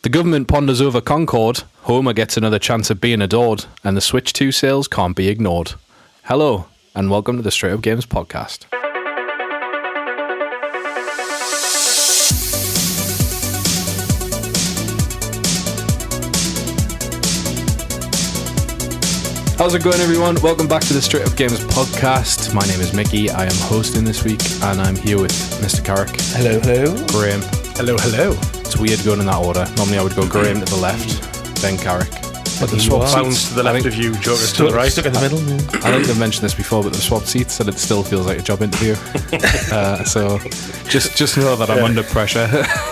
The government ponders over Concord, Homer gets another chance at being adored, and the Switch 2 sales can't be ignored. Hello, and welcome to the Straight Up Games podcast. How's it going, everyone? Welcome back to the Straight Up Games podcast. My name is Mickey. I am hosting this week, and I'm here with Mr. Carrick. Hello, hello. Graham. Hello, hello. It's weird going in that order. Normally I would go Graham to the left, then Carrick. But the swap Bounce to the left of you, Joker to the right. Stuck in the middle. I think I've mentioned this before, but the swap seats, and it still feels like a job interview. So just know that I'm under pressure.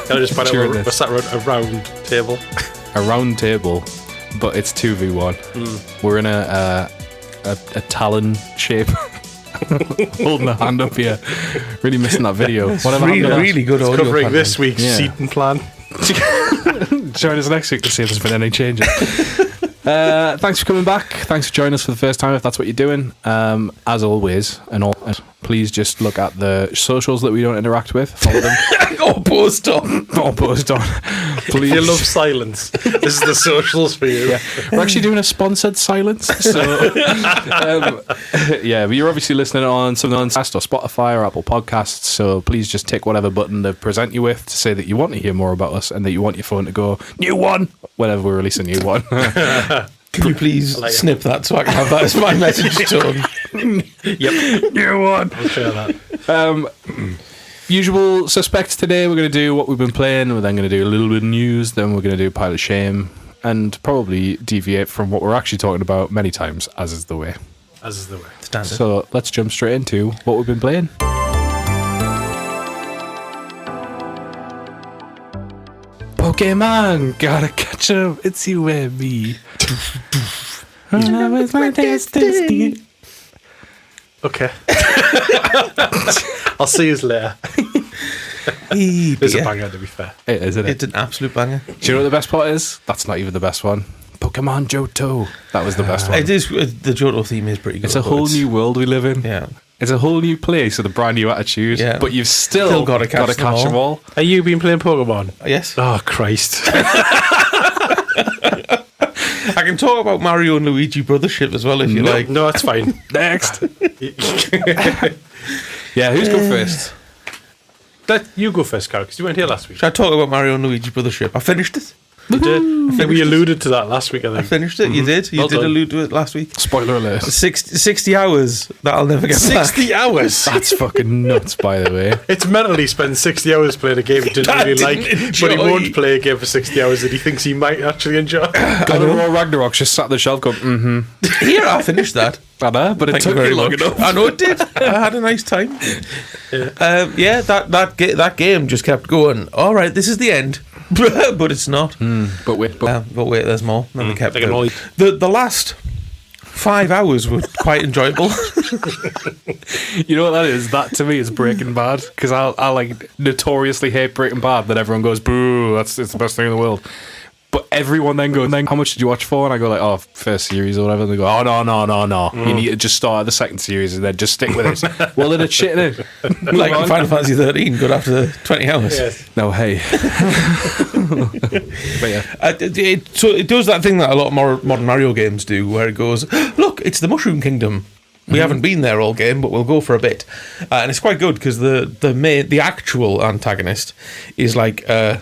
Can I just find out what's that a round table? A round table, but it's 2v1. We're in a talon shape. Holding a hand up here. Really missing that video. Whatever really good audio. Covering this week's seating plan. Join us next week to see if there's been any changes. Thanks for coming back. Thanks for joining us for the first time, if that's what you're doing. As always, please just look at the socials that we don't interact with. Follow them. Or post on. Please. If you love silence, this is the socials for you. Yeah. We're actually doing a sponsored silence. So, but you're obviously listening on something on Spotify or Apple Podcasts. So please just tick whatever button they present you with to say that you want to hear more about us and that you want your phone to go new one whenever we release a new one. Can you please snip that so I can have that as my message tone? Yep. New one. I'll share that. Usual suspects today. We're going to do what we've been playing. We're then going to do a little bit of news. Then we're going to do Pile of Shame. And probably deviate from what we're actually talking about many times, as is the way. As is the way. Standard. So let's jump straight into what we've been playing. Pokemon, gotta catch 'em, it's you and me. It's my destiny. Okay. I'll see you later. It's a banger, to be fair. It is, isn't it? It's an absolute banger. Do you know what the best part is? That's not even the best one. Pokemon Johto. That was the best one. It is. The Johto theme is pretty good. It's a whole new world we live in. Yeah. It's a whole new place with a brand new attitude. Yeah. But you've still got to catch them all. Are you been playing Pokemon? Yes. Oh, Christ. I can talk about Mario and Luigi Brothership as well if you like. No, that's fine. Next. Yeah, who's going first? You go first, Carl, because you weren't here last week. Should I talk about Mario and Luigi Brothership? I finished it. You did. I think we alluded to that last week, I think. I finished it. You did. You did allude to it last week. Spoiler alert. 60 hours that I'll never get back. 60 hours? That's fucking nuts, by the way. It's mental he spends 60 hours playing a game he didn't really like, but he won't play a game for 60 hours that he thinks he might actually enjoy. God of War Ragnarok just sat on the shelf going, Here, I finished that. I know, but it Thank took you very me long much. enough. I know it did. I had a nice time. That game just kept going. All right, this is the end, but it's not. But wait, There's more. Then we kept they can going. The last 5 hours were quite enjoyable. you know what that is? That to me is Breaking Bad, because I like notoriously hate Breaking Bad. That everyone goes, boo, it's the best thing in the world. But everyone then goes, how much did you watch for? And I go like, first series or whatever. And they go, no. You need to just start at the second series and then just stick with it. Well, then it's shit, isn't it? Like Final Fantasy 13, good after 20 hours. Yes. No, hey. But yeah. So it does that thing that a lot of modern Mario games do, where it goes, look, it's the Mushroom Kingdom. We haven't been there all game, but we'll go for a bit. And it's quite good because the actual antagonist is like a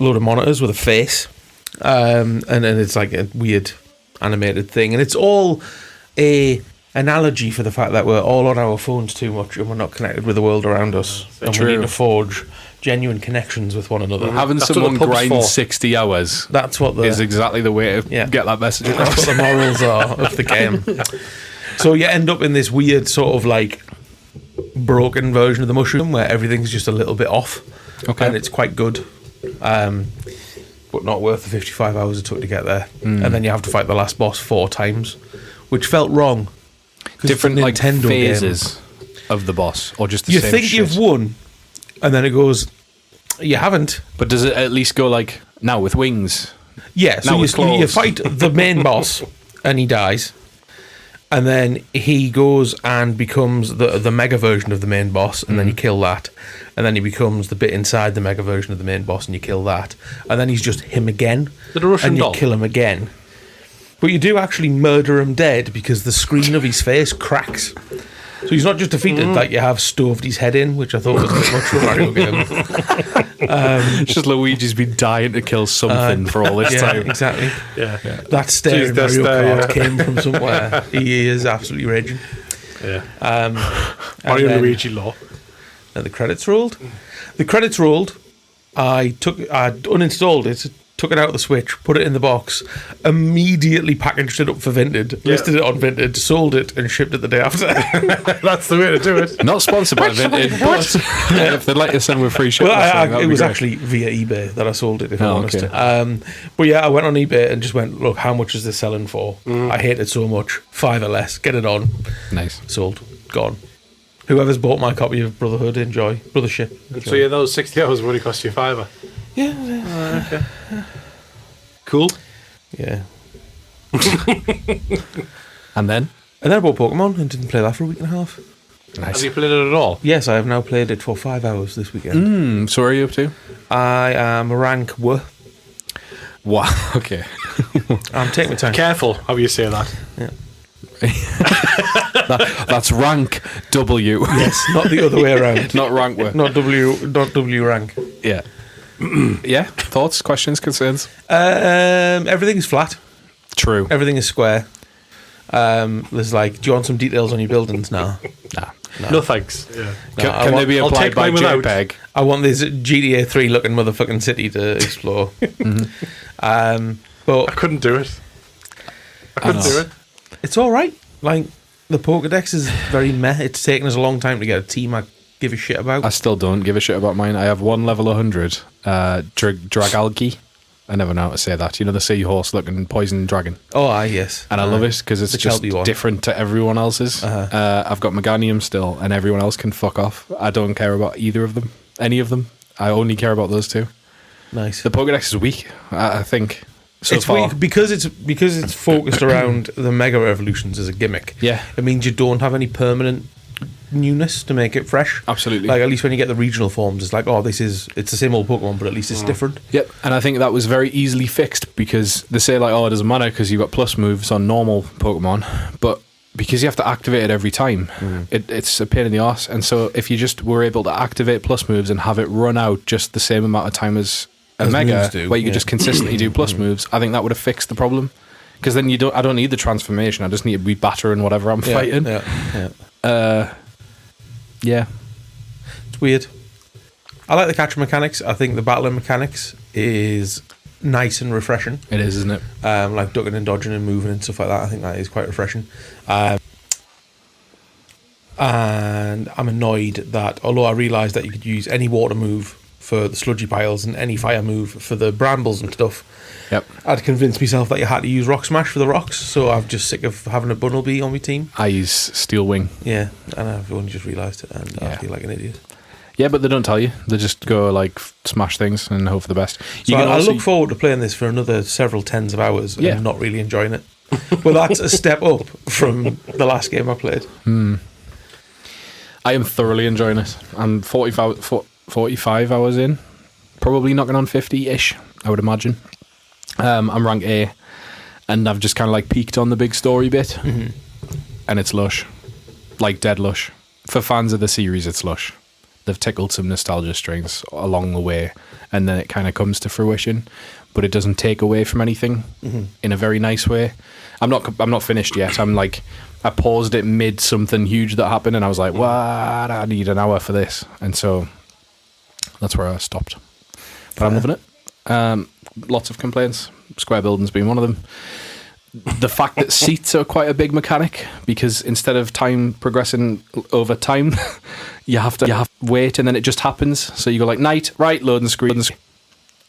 load of monitors with a face, and then it's like a weird animated thing, and it's all a analogy for the fact that we're all on our phones too much and we're not connected with the world around us, and we need to forge genuine connections with one another. Having someone grind 60 hours that's what is exactly the way to get that message across. That's what the morals are of the game. So you end up in this weird sort of like broken version of the mushroom where everything's just a little bit off, and it's quite good. But not worth the 55 hours it took to get there. And then you have to fight the last boss 4 times, which felt wrong. Different like Nintendo phases of the boss, or just the you same think shit? you've won, and then it goes, you haven't. But does it at least go like now with wings? Yeah, so Now with you claws. fight the main boss, and he dies. And then he goes and becomes the mega version of the main boss, and then you kill that. And then he becomes the bit inside the mega version of the main boss, and you kill that. And then he's just him again. The Russian and you doll? kill him again. But you do actually murder him dead because the screen of his face cracks. So he's not just defeated, like you have stoved his head in, which I thought was a bit much for a Mario game. It's just Luigi's been dying to kill something for all this Yeah, time. exactly. Yeah. That stare in Jeez, Mario that's Kart came from somewhere. He is absolutely raging. Yeah. And Mario then- Luigi law. And the credits rolled. The credits rolled. I uninstalled it, took it out of the Switch, put it in the box, immediately packaged it up for Vinted, listed it on Vinted, sold it, and shipped it the day after. That's the way to do it. Not sponsored by Vinted, but if they'd like to send with free shipping, Well, it was actually via eBay that I sold it, if I'm honest. okay. But yeah, I went on eBay and just went, look, how much is this selling for? I hate it so much. $5 or less. Get it on. nice. Sold. Gone. Whoever's bought my copy of Brotherhood, enjoy. Brothership. So yeah, those 60 hours would only cost you $5. Yeah. Okay. Cool. Yeah. And then? And then I bought Pokemon and didn't play that for a week and a half. Have Nice. you played it at all? Yes, I have now played it for 5 hours this weekend. So where are you up to? I am rank W. Wow. Okay. I'm taking my time. Careful how you say that. That's rank W. Yes, not the other way around. Not rank W. Not W rank. Yeah. Yeah. Thoughts, questions, concerns? Everything's flat. True. Everything is square. There's like, do you want some details on your buildings now? Nah. No thanks. Yeah. No, Can, I can want- they be I'll applied take by mine without. JPEG? I want this GTA 3 looking motherfucking city to explore. But I couldn't do it. I couldn't do it. it's all right. Like, the Pokedex is very meh. It's taken us a long time to get a team I give a shit about. I still don't give a shit about mine. I have one level 100, Dragalgi. I never know how to say that. You know, the seahorse looking poison dragon. Yes. And I love it because it's The just Kelpie one. different to everyone else's. I've got Meganium still, and everyone else can fuck off. I don't care about either of them, any of them. I only care about those two. Nice. The Pokedex is weak, I think. So it's far. weak because it's focused around the Mega Evolutions as a gimmick. Yeah. It means you don't have any permanent newness to make it fresh. Absolutely. Like, at least when you get the regional forms, it's like, it's the same old Pokemon, but at least it's different. Yep, and I think that was very easily fixed because they say like, it doesn't matter because you've got plus moves on normal Pokemon, but because you have to activate it every time, it's a pain in the arse. And so if you just were able to activate plus moves and have it run out just the same amount of time as a As Mega, moves do, where you could yeah. just consistently do plus moves, I think that would have fixed the problem. Because then I don't need the transformation. I just need to be battering whatever I'm fighting. Yeah. It's weird. I like the catcher mechanics. I think the battling mechanics is nice and refreshing. It is, isn't it? Like ducking and dodging and moving and stuff like that. I think that is quite refreshing. And I'm annoyed that, although I realised that you could use any water move for the sludgy piles and any fire move for the brambles and stuff, Yep. I'd convinced myself that you had to use Rock Smash for the rocks, so I'm just sick of having a Bunnelby on my team. I use Steel Wing. Yeah, and I've only just realised it, and I Yeah. feel like an idiot. Yeah, but they don't tell you. They just go like smash things and hope for the best. So can I also- look forward to playing this for another several tens of hours Yeah. and not really enjoying it. But that's a step up from the last game I played. I am thoroughly enjoying it. I'm 45 hours in, probably knocking on 50-ish, I would imagine. I'm rank A, and I've just kind of like peaked on the big story bit, and it's lush, like dead lush. For fans of the series, it's lush. They've tickled some nostalgia strings along the way, and then it kind of comes to fruition, but it doesn't take away from anything in a very nice way. I'm not finished yet. I paused it mid something huge that happened, and I was like, "What? I need an hour for this," and so that's where I stopped. But I'm loving it. Lots of complaints. Square building's been one of them. The fact that seats are quite a big mechanic, because instead of time progressing over time, you have to wait, and then it just happens. So you go like night, right, loading screen,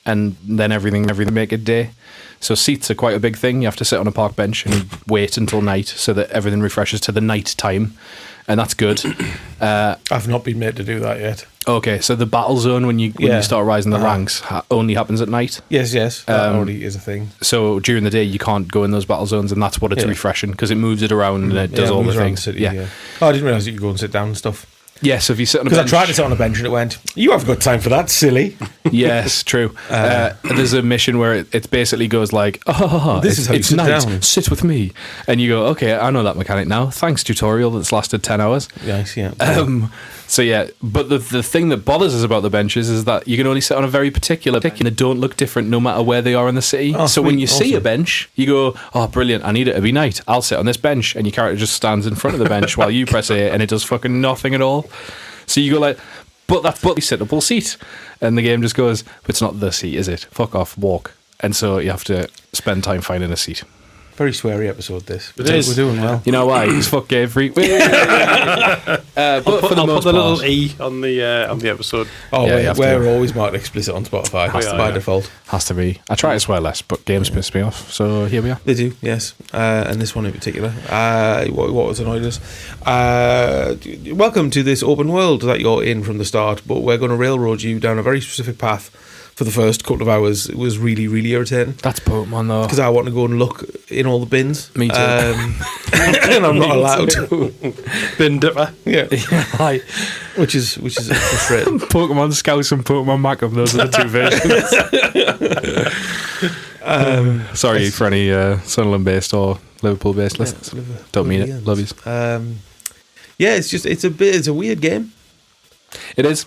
and then everything make a day. So seats are quite a big thing. You have to sit on a park bench and wait until night so that everything refreshes to the night time, and that's good. I've not been made to do that yet. Okay, so the battle zone when you start rising the ranks only happens at night. Yes, that already is a thing. So during the day you can't go in those battle zones, and that's what it's refreshing, because it moves it around and it does all the things. The city, Oh, I didn't realise that you could go and sit down and stuff. Yeah, so if you sit on a bench... bench... Because I tried to sit on a bench and it went, you haven't got time for that, silly. Yes, true. There's a mission where it basically goes like, this is how you sit down. Sit with me. And you go, okay, I know that mechanic now. Thanks, tutorial that's lasted 10 hours. Nice, yeah. So yeah, but the thing that bothers us about the benches is that you can only sit on a very particular pick, and they don't look different no matter where they are in the city. So when you see a bench, you go, oh, brilliant, I need it to be night. I'll sit on this bench. And your character just stands in front of the bench while you press A, and it does fucking nothing at all. So you go like, but that's a sittable seat. And the game just goes, but it's not the seat, is it? Fuck off, walk. And so you have to spend time finding a seat. Very sweary episode, this. It is. We're doing well. You know why? It's fuck Game Freak. But I'll put the little E on the episode. Oh, yeah, we're always marked explicit on Spotify by default. Has to be. I try to swear less, but games piss me off. So here we are. They do, yes. And this one in particular. What was annoyed us? Welcome to this open world that you're in from the start, but we're going to railroad you down a very specific path. For the first couple of hours, it was really, really irritating. That's Pokemon, though. Because I want to go and look in all the bins. Me too. And I'm not allowed to. Bin dipper. Yeah. Hi. Which is frustrating. Pokemon Scouts and Pokemon Macum, those are the two versions. Sorry for any Sunderland-based or Liverpool-based listeners. Don't mean it. Love yous. Yeah, it's a weird game. It is.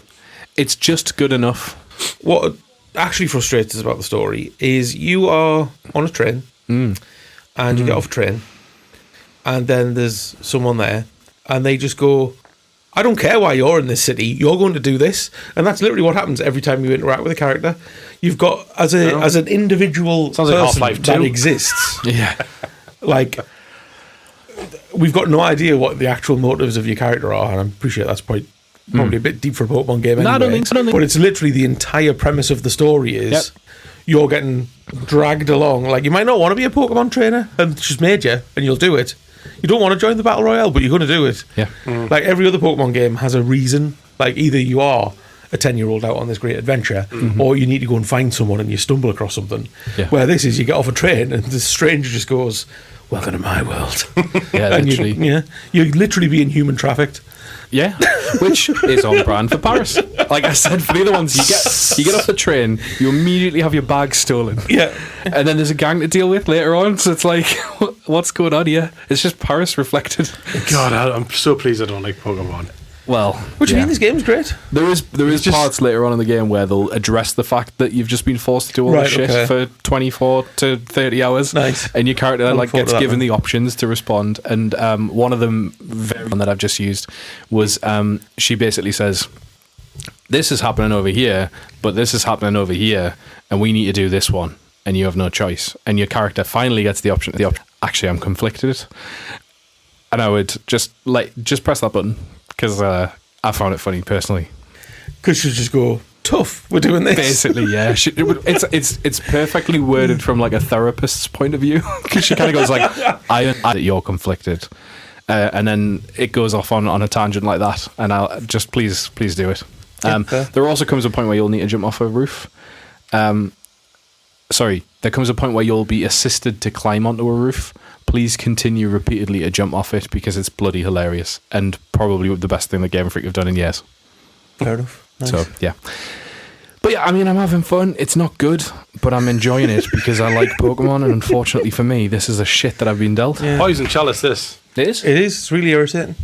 It's just good enough. What actually frustrates us about the story is you are on a train and you get off a train and then there's someone there and they just go, I don't care why you're in this city, you're going to do this. And that's literally what happens every time you interact with a character. You've got, as an individual person like Half-Life 2. that exists, Yeah. like, we've got no idea what the actual motives of your character are, and I'm pretty sure that's probably a bit deep for a Pokemon game anyway. No, I don't think so. But it's literally the entire premise of the story is you're getting dragged along. Like, you might not want to be a Pokemon trainer, and it's just made you, and you'll do it. You don't want to join the Battle Royale, but you're going to do it. Yeah. Like, every other Pokemon game has a reason. Like, either you are a 10-year-old out on this great adventure, or you need to go and find someone and you stumble across something. Yeah. Where this is, you get off a train, and the stranger just goes, welcome to my world. Yeah, and literally. you're literally being human trafficked. Yeah, which is on brand for Paris. Like I said, for the other ones, you get off the train, you immediately have your bag stolen. Yeah. And then there's a gang to deal with later on, so it's like, what's going on here? It's just Paris reflected. God, I'm so pleased I don't like Pokemon. Well, what do you mean? This game's great. There is parts later on in the game where they'll address the fact that you've just been forced to do all this shit for 24 to 30 hours. Nice. And your character gets given the options to respond. And one of them, one that I've just used, was she basically says, this is happening over here, but this is happening over here, and we need to do this one, and you have no choice. And your character finally gets the option. Actually, I'm conflicted. And I would just press that button. Because I found it funny personally. Because she'll just go, tough, we're doing this. Basically, yeah. It's perfectly worded from like a therapist's point of view. Because she kind of goes like, I that you're conflicted. And then it goes off on a tangent like that. And I'll just please do it. There also comes a point where you'll need to jump off a roof. There comes a point where you'll be assisted to climb onto a roof. Please continue repeatedly to jump off it because it's bloody hilarious and probably the best thing that Game Freak have done in years. Fair enough. Nice. So, yeah. But yeah, I mean, I'm having fun. It's not good, but I'm enjoying it because I like Pokemon, and unfortunately for me, this is a shit that I've been dealt. Yeah. Poison Chalice, this. It is? It is. It's really irritating.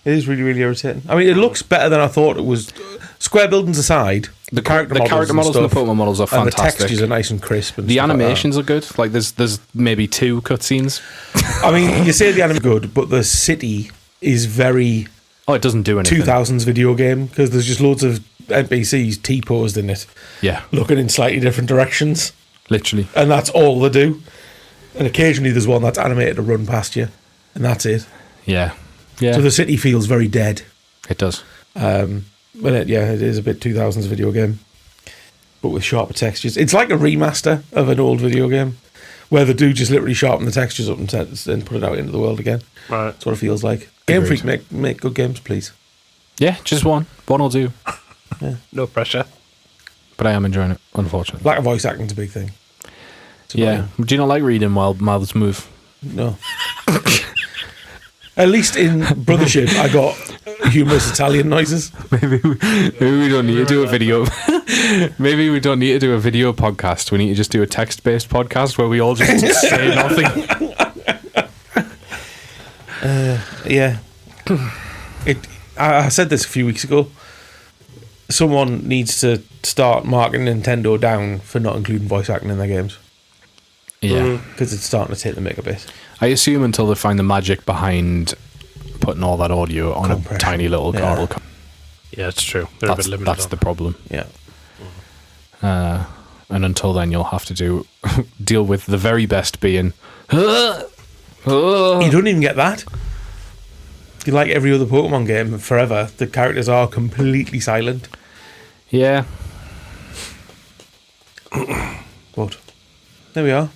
It is really, really irritating. I mean, it looks better than I thought it was. Square buildings aside, the character models and the Pokemon models are fantastic. And the textures are nice and crisp. And the animations are good. Like, there's maybe 2 cutscenes. I mean, you say the animation's good, but the city is very... Oh, it doesn't do anything. 2000s video game, because there's just loads of NPCs T-posed in it. Yeah. Looking in slightly different directions. Literally. And that's all they do. And occasionally there's one that's animated to run past you. And that's it. Yeah. So the city feels very dead. It does. But it is a bit 2000s video game. but with sharper textures. It's like a remaster of an old video game, where they do just literally sharpen the textures up and put it out into the world again. Right. That's what it feels like. Game Freak, make good games, please. Yeah, just one. One will do. No pressure. But I am enjoying it, unfortunately. Lack of voice acting's a big thing. Yeah. Do you not like reading while mouths move? No. At least in Brothership, I got humorous Italian noises. Maybe we don't need to do a video. Maybe we don't need to do a video podcast. We need to just do a text-based podcast where we all just say nothing. Yeah. I said this a few weeks ago. Someone needs to start marking Nintendo down for not including voice acting in their games. Yeah. Because it's starting to take the mick a bit. I assume until they find the magic behind putting all that audio on a tiny little card. Yeah, it's true. They're a bit limited. That's the problem. Yeah. And until then, you'll have to deal with the very best being. You don't even get that. You like every other Pokemon game forever, the characters are completely silent. Yeah. But there we are.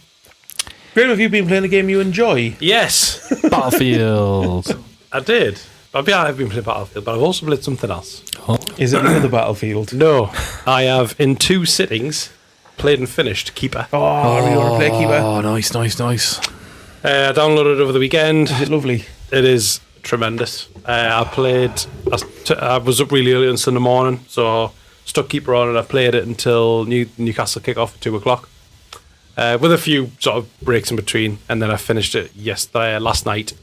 Graham, have you been playing a game you enjoy? Yes, Battlefield. I did. I've been playing Battlefield, but I've also played something else. Is it another Battlefield? No, I have in 2 sittings played and finished Keeper. Oh, I really want to play Keeper. Oh, nice. I downloaded it over the weekend. Is it lovely? It is tremendous. I was up really early on Sunday morning, so stuck Keeper on and I played it until Newcastle kick off at 2 o'clock. With a few sort of breaks in between, and then I finished it last night.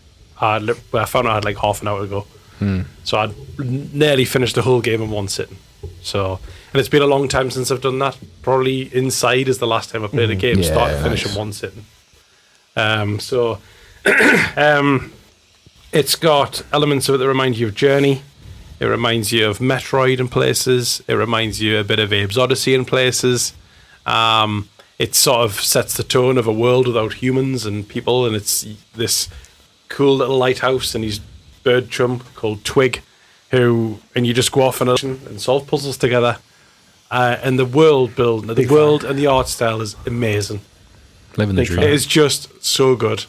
I found out I had like half an hour to go. So I'd nearly finished the whole game in one sitting. So, and it's been a long time since I've done that. Probably Inside is the last time I played a game, start to finish in one sitting. It's got elements of it that remind you of Journey. It reminds you of Metroid in places. It reminds you a bit of Abe's Odyssey in places. It sort of sets the tone of a world without humans and people, and it's this cool little lighthouse and his bird chum called Twig, and you just go off and solve puzzles together. And the world and the art style is amazing. Living the dream. It is just so good.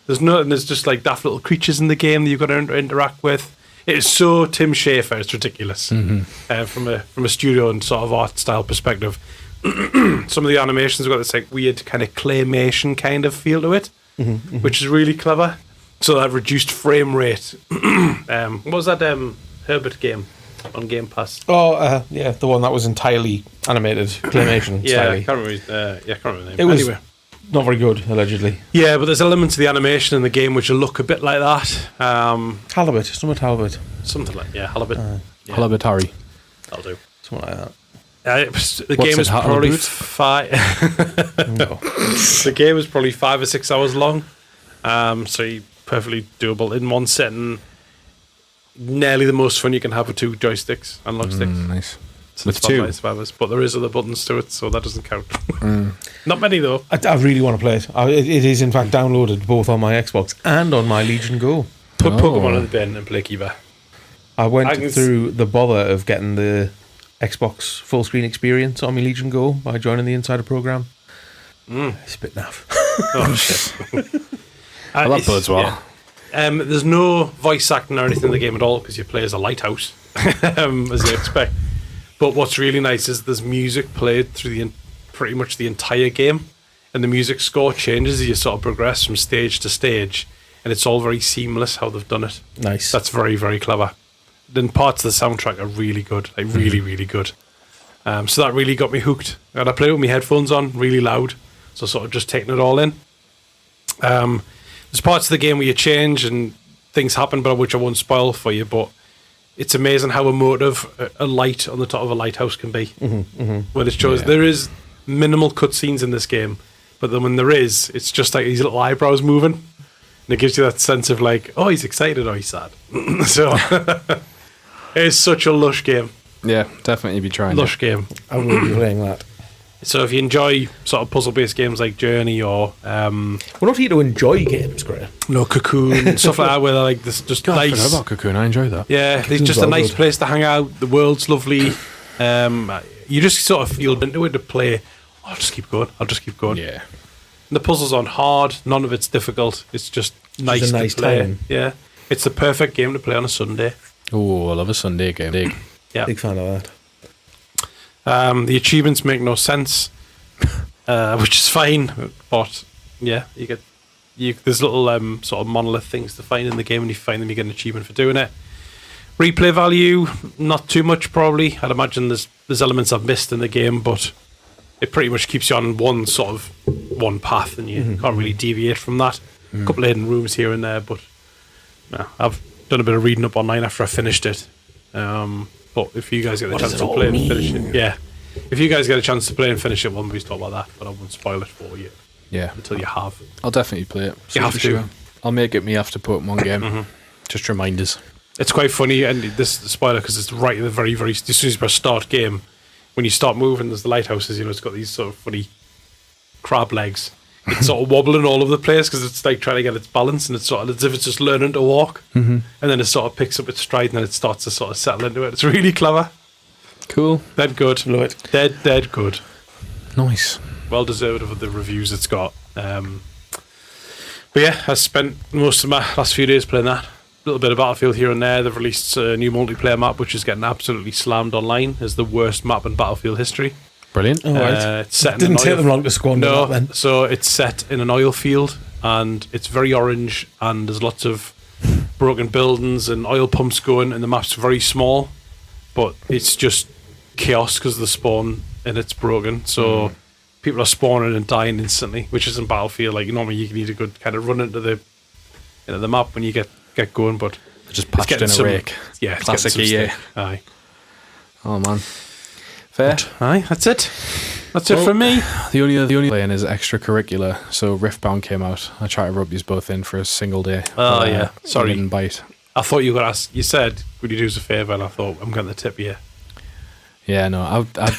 There's just like daft little creatures in the game that you've got to interact with. It is so Tim Schafer, it's ridiculous. From a studio and sort of art style perspective. Some of the animations have got this like weird kind of claymation kind of feel to it, which is really clever. So that reduced frame rate. What was that Herbert game on Game Pass? Oh, yeah, the one that was entirely animated claymation. Yeah, I can't remember the name. It was anyway. Not very good, allegedly. Yeah, but there's elements of the animation in the game which will look a bit like that. Halibut, something Halibut. Something like Halibut. Halibutari. That'll do. Something like that. The game is probably Halibut? 5. No. The game is probably 5 or 6 hours long. So you perfectly doable in one sitting. Nearly the most fun you can have with 2 joysticks and log sticks. Nice. So With it's 2. Vampire Survivors, but there is other buttons to it, so that doesn't count. Not many though. I really want to play it. It is, in fact, downloaded both on my Xbox and on my Legion Go. Put Pokemon in the bin and play Keeper. I went through the bother of getting the Xbox full screen experience on my Legion Go by joining the Insider program. It's a bit naff. Oh shit. Well, that bodes well. Yeah. There's no voice acting or anything in the game at all because you play as a lighthouse, as you expect. But what's really nice is there's music played through pretty much the entire game, and the music score changes as you sort of progress from stage to stage, and it's all very seamless how they've done it. Nice. That's very, very clever. Then parts of the soundtrack are really good, like really, really good. So that really got me hooked. And I played with my headphones on, really loud, so sort of just taking it all in. There's parts of the game where you change and things happen, but which I won't spoil for you, but it's amazing how emotive a light on the top of a lighthouse can be. When it shows there is minimal cutscenes in this game, but then when there is, it's just like these little eyebrows moving, and it gives you that sense of like, oh, he's excited or he's sad. So it is such a lush game. Yeah, definitely be trying. Lush game. I will be playing that. So if you enjoy sort of puzzle-based games like Journey or We're not here to enjoy games, Graham. Cocoon and stuff like that, where they're like this, just God, I nice. forgot about Cocoon. I enjoy that. Yeah, it's Cocoon's just a all nice good. place to hang out. The world's lovely. you just sort of feel into it to play. I'll just keep going. Yeah. And the puzzles aren't hard. None of it's difficult. It's just nice, a nice to play. time. Yeah, it's the perfect game to play on a Sunday. Oh, I love a Sunday game. Yeah. Big fan of that. The achievements make no sense, which is fine. But yeah, there's little sort of monolith things to find in the game, and if you find them, you get an achievement for doing it. Replay value, not too much probably. I'd imagine there's elements I've missed in the game, but it pretty much keeps you on one path, and you can't really deviate from that. A couple of hidden rooms here and there, but I've done a bit of reading up online after I finished it. But if you guys get the chance to play and finish it, if you guys get a chance to play and finish it, we'll maybe talk about that, but I won't spoil it for you Yeah. until you have. I'll definitely play it. You have for to. sure. I'll make it me after Pokemon game. Just reminders. It's quite funny, and this is the spoiler because it's right at the very, very, as soon as you start game, when you start moving, there's the lighthouses, it's got these sort of funny crab legs. It's sort of wobbling all over the place because it's like trying to get its balance, and it's sort of as if it's just learning to walk. And then it sort of picks up its stride, and then it starts to sort of settle into it. It's really clever. Cool. Dead good. Love it. Dead good. Nice. Well deserved of the reviews it's got. But yeah, I spent most of my last few days playing that. A little bit of Battlefield here and there. They've released a new multiplayer map, which is getting absolutely slammed online as the worst map in Battlefield history. Brilliant. All right. It's set in Didn't an take oil- them long to squander No, that then. so it's set in an oil field, and it's very orange, and there's lots of broken buildings and oil pumps going, and the map's very small, but it's just chaos because of the spawn, and it's broken. So people are spawning and dying instantly, which isn't Battlefield. Like normally, you need a good kind of run into the map when you get going, but Just it's patched getting in a some- rake. Yeah, it's Classic getting some EA. stick. Aye, Oh, man. Fair. aye, that's it. That's it from me. The only playing is extracurricular. So Riftbound came out. I tried to rub these both in for a single day. Oh, but, yeah. Sorry. I didn't bite. I thought you were gonna ask. You said, "Would you do us a favour?" And I thought, "I'm going to tip you." Yeah, no. I'm a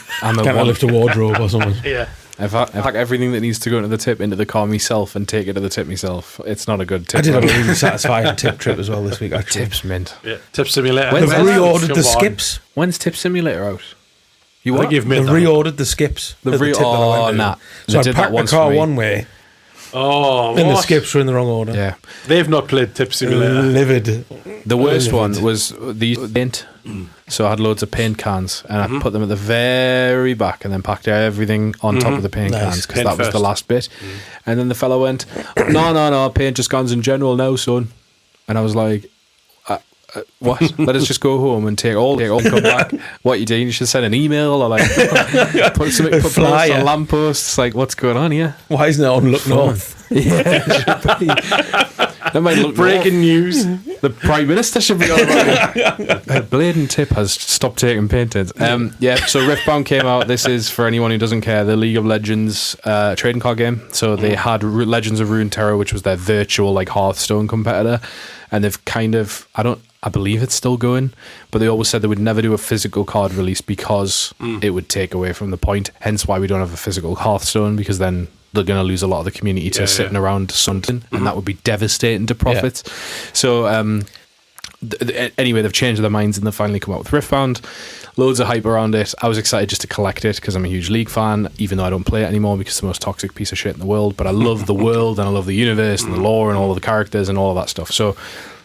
Can't I one. lift a wardrobe or something? Yeah. If I pack everything that needs to go into the tip into the car myself and take it to the tip myself, it's not a good tip. I did have run. a really satisfying tip trip as well this week, actually. Tips mint. Yeah, Tip Simulator. When's They've that? reordered the Come on. skips. When's Tip Simulator out? You I what? think you've made They've that. reordered the skips. The at the tip that I went to. nah. So They I did that parked the once car for me. one way, Oh, and the what? skips were in the wrong order. Yeah. They've not played Tip Simulator. Livid. The worst Livid. one was the paint. So I had loads of paint cans and I put them at the very back and then packed everything on top of the paint Nice. cans because Paint that was the first. last bit. And then the fellow went, no, paint just cans in general now, son. And I was like, what? Let us just go home and take all and come back. What you doing? You should send an email or like put something, put flyer. posts on lampposts. Like, what's going on here? Why isn't it on Look North? Yeah, it should be. That might look Breaking news. The Prime Minister should be on about it. Bladen Tip has stopped taking paintings. Yeah, so Riftbound came out. This is, for anyone who doesn't care, the League of Legends trading card game. So they had Legends of Runeterra, which was their virtual like Hearthstone competitor. And they've kind of, I believe it's still going, but they always said they would never do a physical card release because it would take away from the point. Hence why we don't have a physical Hearthstone, because then they're going to lose a lot of the community to sitting around something, and that would be devastating to profits. So anyway, they've changed their minds and they've finally come out with Riftbound. Loads of hype around it. I was excited just to collect it because I'm a huge League fan, even though I don't play it anymore because it's the most toxic piece of shit in the world. But I love the world and I love the universe and the lore and all of the characters and all of that stuff. So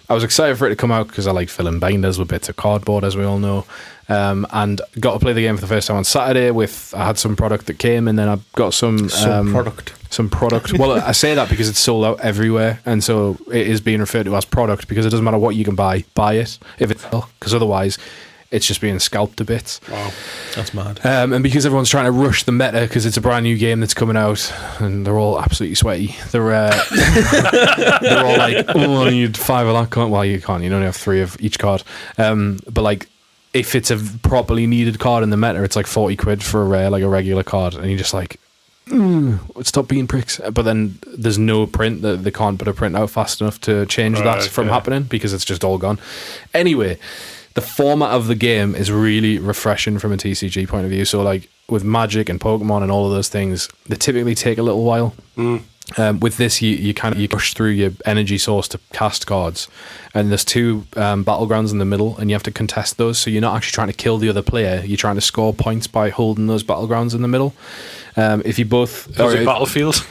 I was excited for it to come out because I like filling binders with bits of cardboard, as we all know. And got to play the game for the first time on Saturday. I had some product that came, and then I got some product. Some product. Well, I say that because it's sold out everywhere, and so it is being referred to as product because it doesn't matter what you can buy it if it's because otherwise it's just being scalped to bits. Wow. That's mad. And because everyone's trying to rush the meta because it's a brand new game that's coming out and they're all absolutely sweaty. They're all like, oh, I need 5 of that card. Well, you can't. You only have 3 of each card. But like, if it's a properly needed card in the meta, it's like 40 quid for a rare, like a regular card. And you're just like, stop being pricks. But then there's no print. They can't put a print out fast enough to change that from happening because it's just all gone. Anyway, the format of the game is really refreshing from a TCG point of view. So like with Magic and Pokemon and all of those things, they typically take a little while. With this, you push through your energy source to cast cards, and there's two battlegrounds in the middle, and you have to contest those. So you're not actually trying to kill the other player; you're trying to score points by holding those battlegrounds in the middle. If you both, Battlefield.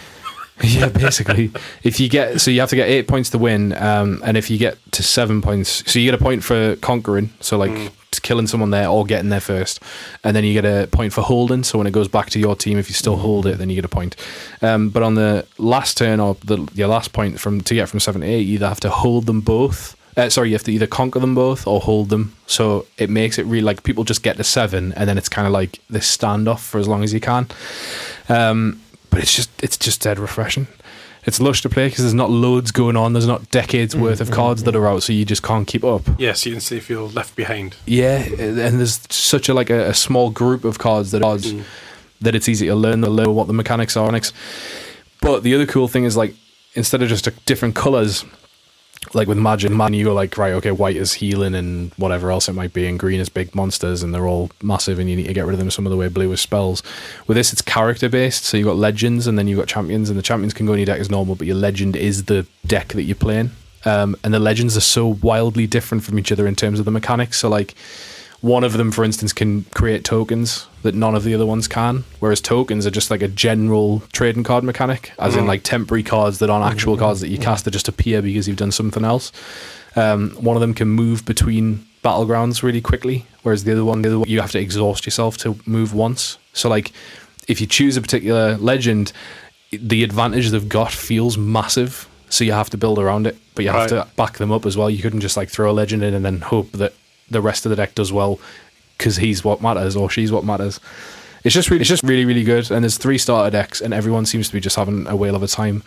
yeah, basically, if you get, so you have to get 8 points to win, and if you get to 7 points, so you get a point for conquering, so like killing someone there or getting there first, and then you get a point for holding. So when it goes back to your team, if you still hold it, then you get a point. But on the last turn or your last point to get from 7 to 8, you either have to hold them both. You have to either conquer them both or hold them. So it makes it really like people just get to 7, and then it's kind of like this standoff for as long as you can. But it's just dead refreshing. It's lush to play because there's not loads going on. There's not decades worth of cards that are out, so you just can't keep up. Yes, you instantly feel left behind. Yeah, and there's such a small group of cards that it's easy to learn what the mechanics are. But the other cool thing is, like, instead of just different colours, like with Magic, you go like, right, okay, white is healing and whatever else it might be, and green is big monsters and they're all massive and you need to get rid of them some of the way blue is spells. With this, it's character based, so you've got legends and then you've got champions, and the champions can go in your deck as normal, but your legend is the deck that you're playing. And the legends are so wildly different from each other in terms of the mechanics. So like, one of them, for instance, can create tokens that none of the other ones can, whereas tokens are just like a general trading card mechanic, as in like temporary cards that aren't actual cards that you cast that just appear because you've done something else. One of them can move between battlegrounds really quickly, whereas the other one you have to exhaust yourself to move once. So like, if you choose a particular legend, the advantage they've got feels massive, so you have to build around it, but you have to back them up as well. You couldn't just like throw a legend in and then hope that the rest of the deck does well because he's what matters or she's what matters. It's just really, really good. And there's 3 starter decks, and everyone seems to be just having a whale of a time.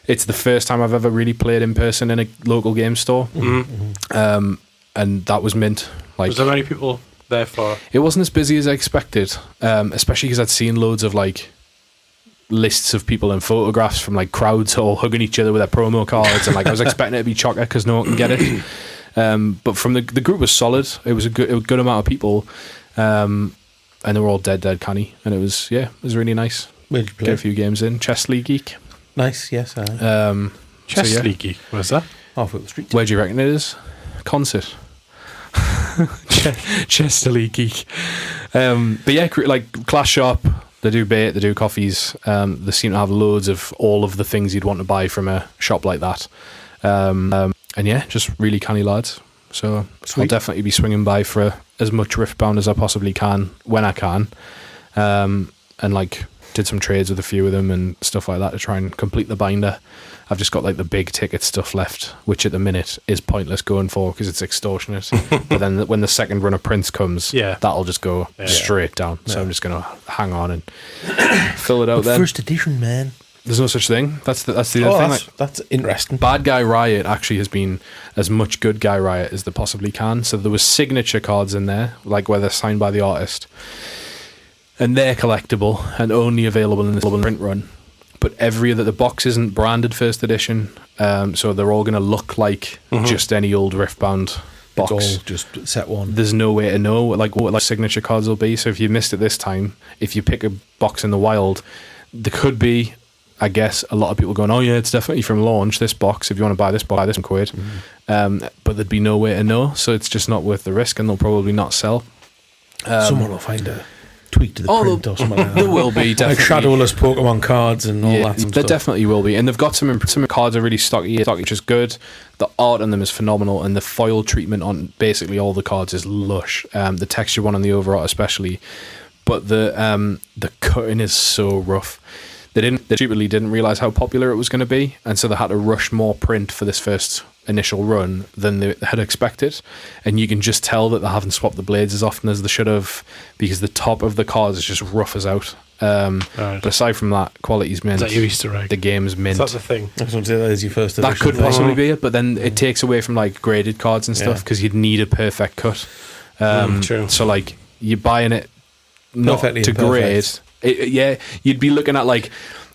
It's the first time I've ever really played in person in a local game store, and that was mint. Like, was there many people there for? It wasn't as busy as I expected, especially because I'd seen loads of like lists of people and photographs from like crowds all hugging each other with their promo cards, and like I was expecting it to be chocker because no one can get it. But from the group was solid. It was a good amount of people, and they were all dead canny, and it was really nice. Where'd you play? Get a few games in. Chess League Geek. Nice, yes. Chess League Geek. Where's that? Half up the street. Where do you reckon it is? Concert. Chess League Geek. But yeah, like Clash Shop. They do bait. They do coffees. They seem to have loads of all of the things you'd want to buy from a shop like that. And yeah, just really canny lads. So I'll definitely be swinging by for as much Riftbound as I possibly can when I can. And like did some trades with a few of them and stuff like that to try and complete the binder. I've just got like the big ticket stuff left, which at the minute is pointless going for because it's extortionate. But then when the second run of prints comes, that'll just go straight down. So I'm just going to hang on and fill it out then. First edition, man. There's no such thing. That's the other thing. That's interesting. Bad Guy Riot actually has been as much Good Guy Riot as they possibly can. So there was signature cards in there, like where they're signed by the artist, and they're collectible and only available in the print run. But the box isn't branded first edition, so they're all going to look like just any old Riftbound box. It's all just set one. There's no way to know what signature cards will be. So if you missed it this time, if you pick a box in the wild, there could be, I guess, a lot of people going, oh yeah, it's definitely from launch, this box. If you want to buy this box, buy this quid. But there'd be no way to know, so it's just not worth the risk, and they'll probably not sell. Someone will find a tweak to the print or something like that. There will be, definitely. Like shadowless Pokemon cards and all that There definitely will be. And they've got some cards are really stocky, which is good. The art on them is phenomenal, and the foil treatment on basically all the cards is lush. The texture one on the overart especially. But the cutting is so rough. They stupidly didn't realise how popular it was going to be, and so they had to rush more print for this first initial run than they had expected. And you can just tell that they haven't swapped the blades as often as they should have, because the top of the cards is just rough as out. But aside from that, quality's mint. Is that your Easter egg? The game's mint. Is that the thing? I was going to say that is your first edition. That could possibly be it, but then it takes away from like graded cards and stuff, because you'd need a perfect cut. True. So like you're buying it not Perfectly to grade. imperfect. You'd be looking at like,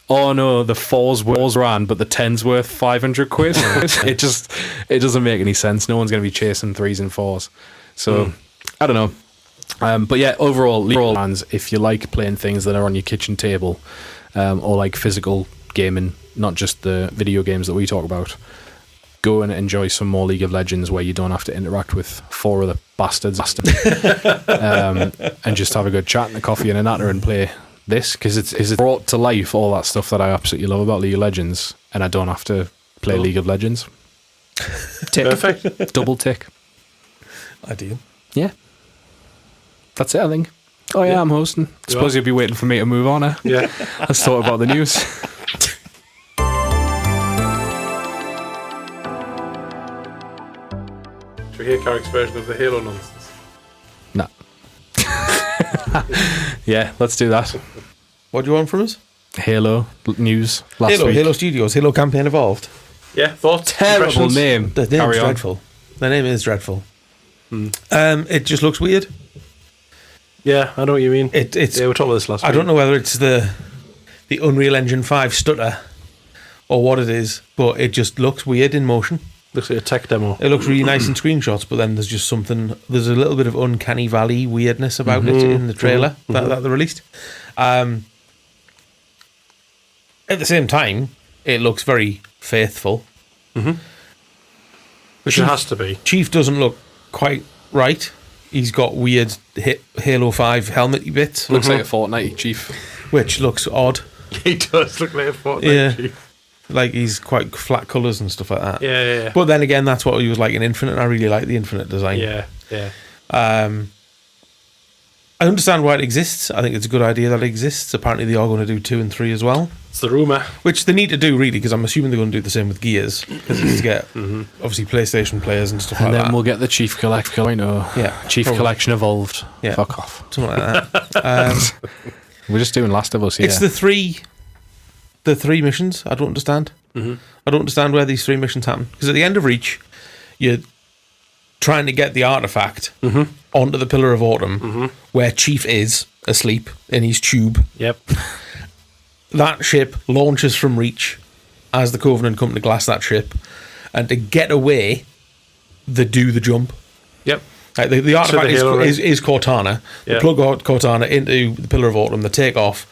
oh no, the 4's ran, but the 10's worth 500 quid. It doesn't make any sense. No one's going to be chasing 3's and 4's. So I don't know. But yeah, overall fans, if you like playing things that are on your kitchen table, or like physical gaming, not just the video games that we talk about, go and enjoy some more League of Legends where you don't have to interact with 4 other bastards and just have a good chat and a coffee and a natter and play this, because it's brought to life all that stuff that I absolutely love about League of Legends, and I don't have to play League of Legends. Tick. Perfect. Double tick. Ideal. Yeah. That's it, I think. Oh, yeah, I'm hosting. Suppose you'll be waiting for me to move on, eh? Yeah. Let's talk about the news. Should we hear Carrick's version of the Halo nonsense? No. Yeah, let's do that. What do you want from us? Halo news last Halo, week. Halo Studios, Halo Campaign Evolved. Yeah, thoughts? Terrible impressions? name. The name's Carry on. dreadful. The name is dreadful. It just looks weird. Yeah, I know what you mean. It's. Yeah, we talked about this last week. I don't know whether it's the Unreal Engine 5 stutter or what it is, but it just looks weird in motion. Looks like a tech demo. It looks really nice in screenshots, but then there's just something. There's a little bit of uncanny valley weirdness about it in the trailer that they released. At the same time, it looks very faithful. Which it has to be. Chief doesn't look quite right. He's got weird Halo 5 helmety bits, Looks like a Fortnite chief. which looks odd. He does look like a Fortnite Yeah. chief. Like he's quite flat colours and stuff like that. Yeah. But then again, that's what he was like in Infinite, and I really like the Infinite design. Yeah. I understand why it exists. I think it's a good idea that it exists. Apparently they are going to do 2 and 3 as well, It's the rumour. which they need to do really, because I'm assuming they're going to do the same with Gears, because it's to get obviously PlayStation players and stuff And like then that. we'll get the Chief Collection. Yeah, Chief probably. Collection Evolved. Yeah. Fuck off. Something like that. We're just doing Last of Us here. It's the three missions. I don't understand. I don't understand where these 3 missions happen, because at the end of Reach, you're trying to get the artifact onto the Pillar of Autumn, where Chief is asleep in his tube. Yep. That ship launches from Reach as the Covenant come to glass that ship, and to get away, they do the jump. Yep. Like the artifact Halo ring. is Cortana. Yeah. They plug out Cortana into the Pillar of Autumn, they take off,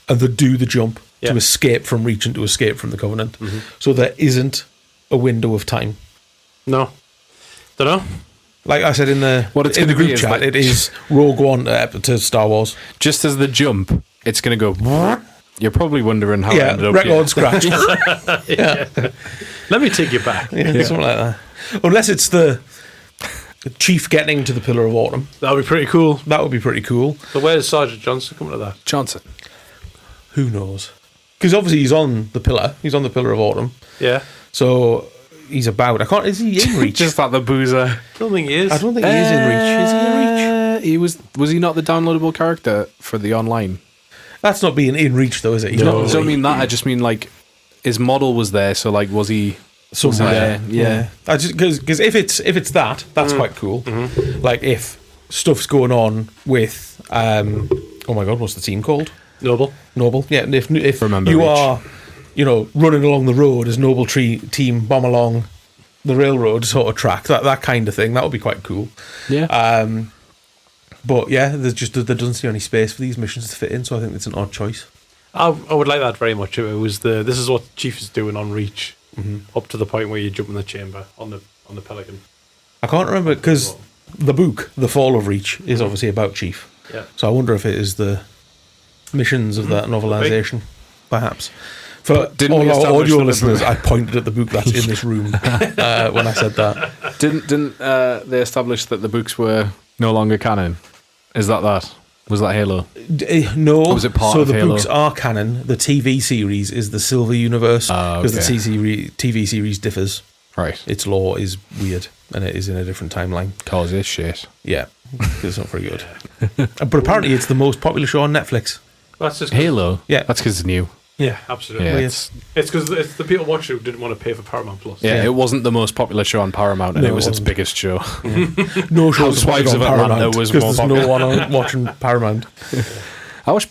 and they do the jump Yeah. to escape from Reach and to escape from the Covenant. So there isn't a window of time. No. Don't know. Like I said in the What it's in the gonna be group is chat, like- it is Rogue One to Star Wars. Just as the jump, it's going to go. You're probably wondering how it Yeah, ended up record here. scratch. yeah, Let me take you back. something like that. Unless it's the Chief getting to the Pillar of Autumn. That would be pretty cool. That would be pretty cool. But where's Sergeant Johnson coming to that? Johnson. Who knows? Because obviously he's on the Pillar. He's on the Pillar of Autumn. Yeah. So he's about. Is he in Reach? Just that the boozer. I don't think he is. I don't think he is in Reach. Is he in Reach? He was he not the downloadable character for the online? That's not being in Reach, though, is it? He's No. not. So I mean that. I just mean like his model was there. So like, was he Somewhere. there? Yeah. I just because if it's that, that's quite cool. Like if stuff's going on with oh my god, what's the team called? Noble. Noble. Yeah, and if Remember you Reach. are, running along the road as Noble team bomb along the railroad sort of track, that kind of thing, that would be quite cool. Yeah. But yeah, there doesn't seem any space for these missions to fit in, so I think it's an odd choice. I would like that very much. It was this is what Chief is doing on Reach, up to the point where you jump in the chamber on the Pelican. I can't remember because the book, The Fall of Reach, is obviously about Chief. Yeah. So I wonder if it is the missions of that novelization, perhaps. For Didn't all we our establish audio that the listeners, book- I pointed at the book that's in this room when I said that. Didn't they establish that the books were no longer canon? Is that? Was that Halo? No, Or was it part so of the Halo? books are canon. The TV series is the Silver Universe because okay. the TV series differs. Right. Its lore is weird and it is in a different timeline. Cause it's shit. Yeah, 'cause it's not very good. But apparently, it's the most popular show on Netflix. That's just Halo. Yeah. That's because it's new. Yeah, absolutely. Yeah. Weird. It's, It's because it's the people watching who didn't want to pay for Paramount Plus. yeah. Yeah. It wasn't the most popular show on Paramount, and No, it was it its wasn't. biggest show. No shows Housewives on of Atlanta Paramount was because more there's no one on watching Paramount. I watch.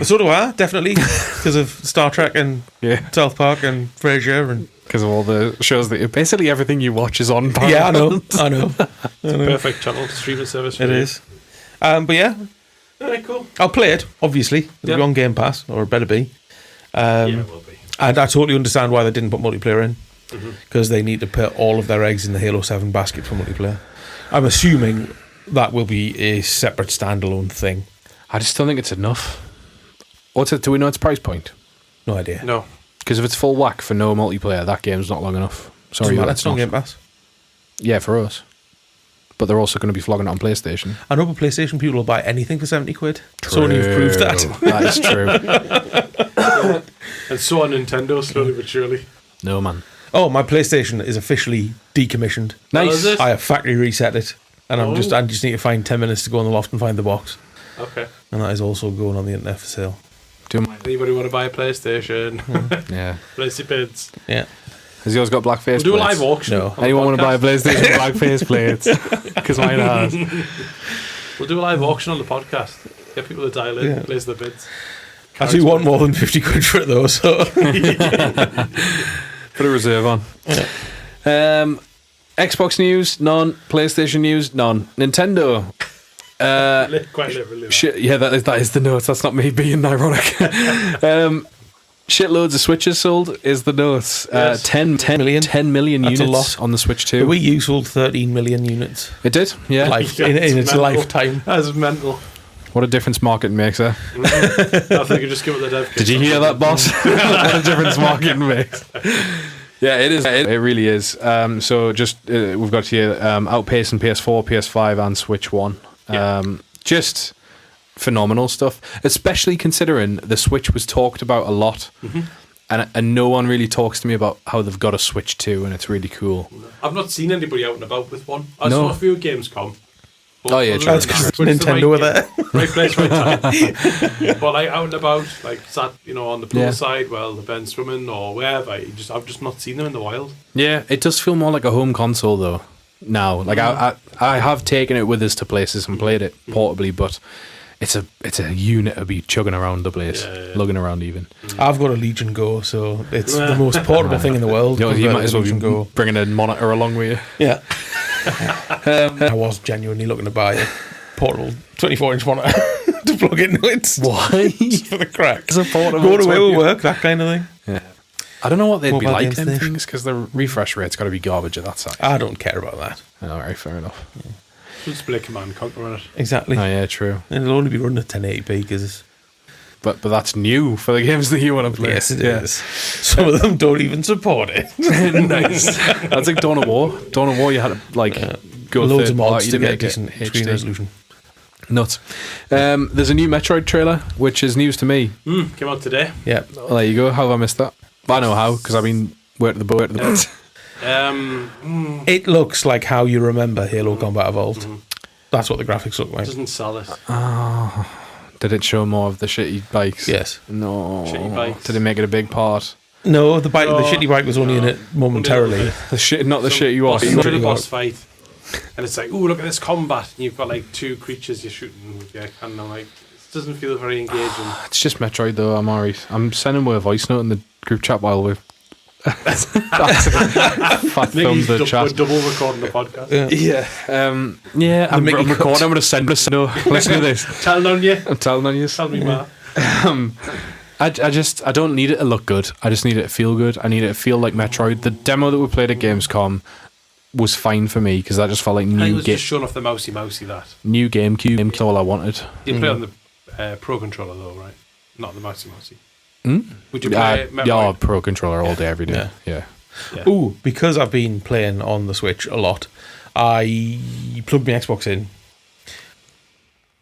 So do I, definitely, because of Star Trek and Yeah. South Park and Frasier and Because of all the shows that basically everything you watch is on Paramount. yeah, I know. Perfect channel streaming service. For It you. is. But yeah, Alright, cool. I'll play it. Obviously, it'll be Yeah. on Game Pass, or it better be. Yeah, it will be. And I totally understand why they didn't put multiplayer in, because they need to put all of their eggs in the Halo 7 basket for multiplayer. I'm assuming that will be a separate standalone thing. I just don't think it's enough. What's it? Do we know its price point? No idea. No. Because if it's full whack for no multiplayer, that game's not long enough. Sorry, That's that's not not. Game Pass. Yeah, for us. But they're also going to be flogging it on PlayStation. I know, but PlayStation people will buy anything for 70 quid. Sony have proved that. That is true. And so on Nintendo, slowly but surely. No, man. Oh, my PlayStation is officially decommissioned. Nice. Oh, is it? I have factory reset it, and I Oh. just need to find 10 minutes to go in the loft and find the box. Okay. And that is also going on the internet for sale. Do you mind? Anybody want to buy a PlayStation? Yeah. Place your bids. Yeah. Has yours got black face We'll do a plates? live auction. No. on the Anyone want to buy a podcast. PlayStation black face plates? Because mine has. We'll do a live auction on the podcast. Get people to dial in, Yeah. place their bids. I do want more than 50 quid for it, though, so... Put a reserve on. Xbox news, none. PlayStation news, none. Nintendo. Quite literally. Shit, yeah, that is the notes. That's not me being ironic. Shitloads of Switches sold is the notes. Yes. 10 million? 10 million That's a units lot. on the Switch The 2. Wii U sold 13 million units It did, yeah. in its mental. lifetime. That's mental. What a difference marketing makes, eh? I think you just give it the dev kit. Did you hear that, boss? What a difference marketing makes. Yeah, it is. It really is. So just we've got here outpacing PS4, PS5, and Switch One. Yeah. Just phenomenal stuff, especially considering the Switch was talked about a lot, and no one really talks to me about how they've got a Switch 2, and it's really cool. I've not seen anybody out and about with one. I No. saw a few Gamescom. But Oh, yeah, other true. than That's that, 'cause it's the Nintendo were there. Right place, right time. But like out and about, like sat, on the Yeah. poolside while the Ben swimming or wherever. I've just not seen them in the wild. Yeah, it does feel more like a home console though. Now, like I have taken it with us to places and played it portably, but it's a unit to be chugging around the place, Yeah. lugging around even. I've got a Legion Go, so it's the most portable thing in the world. You compared might to as well Legion be Go. bringing a monitor along with you. Yeah. I was genuinely looking to buy a portable 24-inch monitor to plug into it. Why? For the cracks. It's a portable Going away 20. with work, that kind of thing. Yeah. I don't know what they'd be Mobile like game them station. things because the refresh rate's got to be garbage at that size. I don't care about that. All right, fair enough. Just play Command and Conquer on it. Exactly. Oh yeah, true. And it'll only be running at 1080p because But that's new for the games that you want to play. yes, it is. Some of them don't even support it. Nice. That's like Dawn of War. Dawn of War, you had to like go Loads third of mods party to get a make it decent HD. screen resolution. Nuts. There's a new Metroid trailer, which is news to me. Came out today. Yeah. Well, there you go. How have I missed that? I know how because I've been working the boat. It looks like how you remember Halo Combat Evolved. That's what the graphics look like. Doesn't sell it. Did it show more of the shitty bikes? Yes. No. Shitty bikes. Did it make it a big part? No, the No, shitty bike was only in it momentarily. The shit, not the shit you boss, are. you Not do the really boss fight, and it's like, oh, look at this combat. And you've got like two creatures you're shooting with your hand. I'm like, it doesn't feel very engaging. It's just Metroid though. I'm alright. I'm sending with a voice note in the group chat while we're fat thumbs the We're chat. double recording the podcast. Yeah. I'm Mickey recording. cut. I'm gonna send us. No, listen to this. Telling on you. I'm telling on you. Tell me, Ma. I don't need it to look good. I just need it to feel good. I need it to feel like Metroid. The demo that we played at Gamescom was fine for me because that just felt like I think it new was just showing off the mousy that. new GameCube. GameCube, all I wanted. You play on the Pro Controller though, right? Not the mousy. Would you play Metroid? Yeah, Pro Controller all day, every day. Yeah. Yeah. Ooh, because I've been playing on the Switch a lot, I plugged my Xbox in.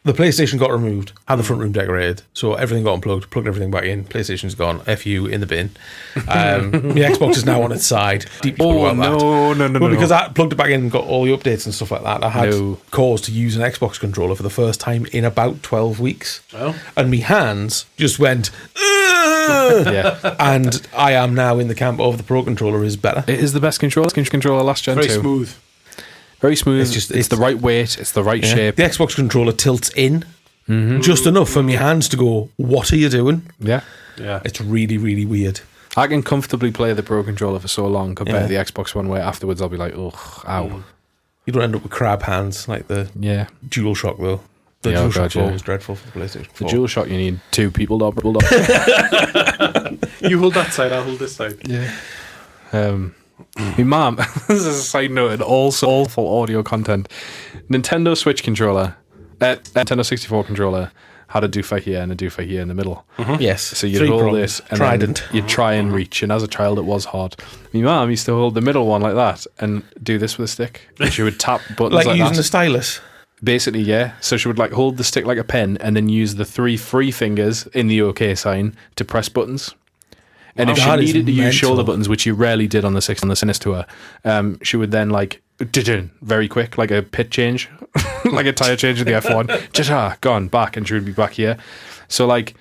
The PlayStation got removed, had the front room decorated, so everything got unplugged, plugged everything back in. PlayStation's gone, FU in the bin. My Xbox is now on its side. Deeply Oh, about that. no. Well, because I plugged it back in and got all the updates and stuff like that, I had No. cause to use an Xbox controller for the first time in about 12 weeks. Oh. And my hands just went, "Ugh!" Yeah. And I am now in the camp of the Pro Controller is better. It is the best controller last gen Very too. smooth. Very smooth. It's It's the right weight. It's the right Yeah. shape. The Xbox controller tilts in just enough for my hands to go, what are you doing? Yeah. Yeah. It's really, really weird. I can comfortably play the Pro Controller for so long compared Yeah. to the Xbox One, where afterwards I'll be like, ugh, ow. You don't end up with crab hands like the Yeah. DualShock, though. The Yeah, oh DualShock God, 4 yeah. was dreadful for the PlayStation 4. The DualShock, you need two people to hold up. You hold that side, I'll hold this side. Yeah. My mum, this is a side note, and also awful audio content. Nintendo Switch controller, Nintendo 64 controller had a doofer here and a doofer here in the middle. Yes. So you'd hold this and trident. then you'd try and reach, and as a child it was hard. My mum used to hold the middle one like that and do this with a stick. And she would tap buttons like using that. a stylus. Basically, yeah. So she would like hold the stick like a pen and then use the 3 free fingers in the OK sign to press buttons. And if she That is needed to use mental. shoulder buttons, which you rarely did on the Sinus tour, she would then like very quick, like a pit change, like a tire change in the F1. Gone back, and she would be back here. So like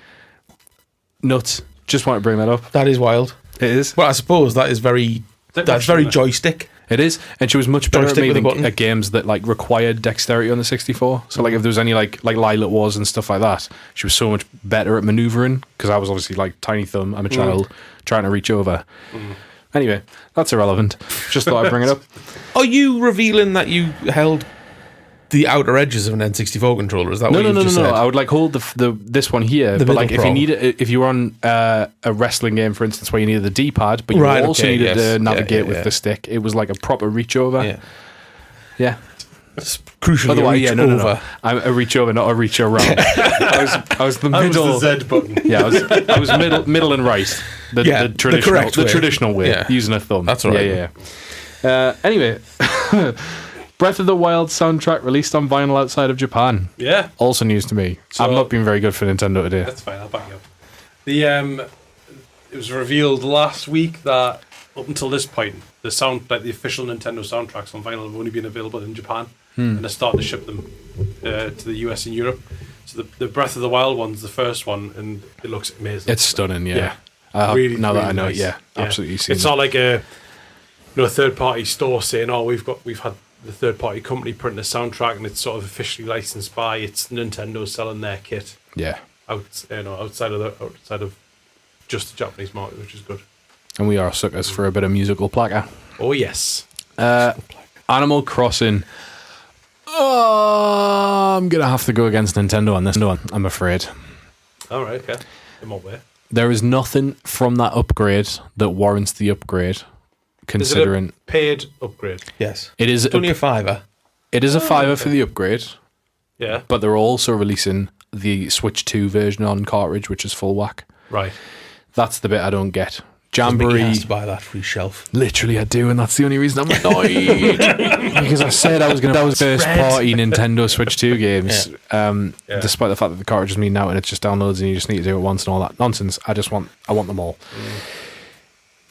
nuts. Just want to bring that up. That is wild. It is. Well, I suppose that's very joystick. It is, and she was much better at, Joystick with a me button. at games that like required dexterity on the 64. So like if there was any like Lilac Wars and stuff like that, she was so much better at maneuvering because I was obviously like tiny thumb. I'm a child trying to reach over. Anyway, that's irrelevant. Just thought I'd bring it up. Are you revealing that you held the outer edges of an N64 controller? Is that No, what you've just said? I would like hold the this one here, The but like middle if you were on a wrestling game, for instance, where you needed the D-pad, but you Right, also okay, needed yes. to navigate Yeah, with yeah. the stick, it was like a proper reach over. Yeah. Yeah. It's crucially Otherwise, reach no. over. I'm a reach over, not a reach around. I was the That was middle. the Z button. Yeah, I was middle and right. The correct way. traditional way, Yeah. using a thumb. That's right. Yeah. Anyway, Breath of the Wild soundtrack released on vinyl outside of Japan. Yeah, Also news to me. So- I've not been very good for Nintendo today. that's fine. I'll back you up. It was revealed last week that up until this point, the official Nintendo soundtracks on vinyl have only been available in Japan, and they're starting to ship them to the US and Europe. So the Breath of the Wild one's the first one, and it looks amazing. It's stunning. Yeah. Yeah. Really, now that really I know nice. it, yeah, absolutely. Seen It's it. not like a third party store saying, "Oh, we've had the third party company print a soundtrack, and it's sort of officially licensed by." It's Nintendo selling their kit Yeah, outside of just the Japanese market, which is good. and we are suckers for a bit of musical placa. Oh yes, Animal Crossing. Oh, I'm gonna have to go against Nintendo on this one. I'm afraid. all right, okay, in what way? There is nothing from that upgrade that warrants the upgrade, Is considering it a paid upgrade? Yes. it is It's only a £5. it is a $5 for the upgrade, Yeah, but they're also releasing the Switch 2 version on cartridge, which is full whack. right. That's the bit I don't get. Mickey Jamboree. has to buy that free shelf. Literally, I do, and that's the only reason I'm annoyed. Because I said I was going to have first party Nintendo Switch 2 games, despite the fact that the cartridge is mean now and it's just downloads and you just need to do it once and all that nonsense. I want them all.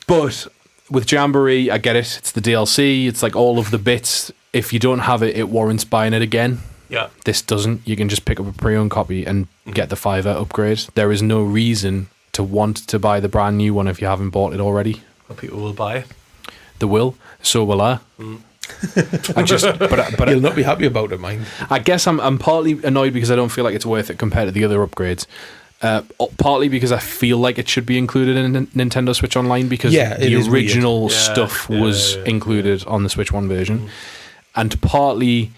But with Jamboree, I get it. It's the DLC. It's like all of the bits. If you don't have it, it warrants buying it again. Yeah, This doesn't. You can just pick up a pre-owned copy and get the $5 upgrade. There is no reason to want to buy the brand new one if you haven't bought it already. well, people will buy it. They will. So will I. I just, but You'll not be happy about it, mind. I guess I'm partly annoyed because I don't feel like it's worth it compared to the other upgrades. Partly because I feel like it should be included in Nintendo Switch Online because Yeah, it the is weird. original Yeah, stuff yeah, was yeah. included on the Switch 1 version. And partly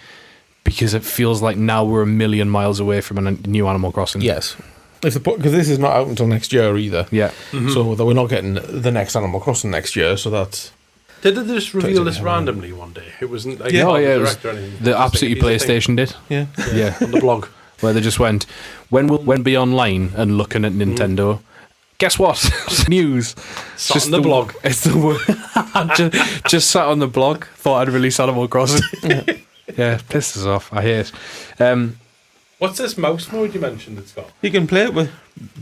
because it feels like now we're a million miles away from a new Animal Crossing. Yes. Because this is not out until next year either. Yeah. So that we're not getting the next Animal Crossing next year, so that's... Did they just reveal this 2021. randomly one day? It wasn't like Yeah. part Oh of yeah, the it was, direct or anything. the It was like, absolutely here's the thing. PlayStation did. Yeah. Yeah. On the blog. Where they just went, when be online and looking at Nintendo, guess what? News. Sat on the blog. It's the word. just sat on the blog. Thought I'd release Animal Crossing. Yeah, pisses off. I hate it. What's this mouse mode you mentioned it's got? You can play it with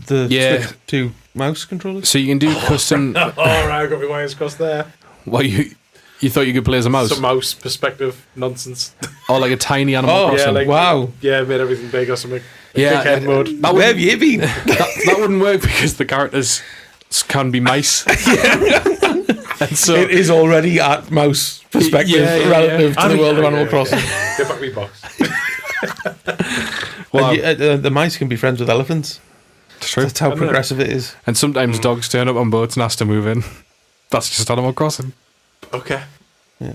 the Yeah. Switch 2 mouse controllers. So you can do custom. Oh, right, I got my wires crossed there. Well, you thought you could play as a mouse, Some mouse perspective nonsense. or like a tiny Animal Oh, Crossing. yeah, like- wow. Yeah, made everything big or something. Yeah, Big head mode. That Where have wouldn't, you been? that wouldn't work because the characters can be mice. And so It is already at mouse perspective Yeah, relative to the world of Animal Crossing. Get back me box. well, And the mice can be friends with elephants. it's true. That's how progressive it is. And sometimes dogs turn up on boats and ask to move in. That's just Animal Crossing. Okay. Yeah.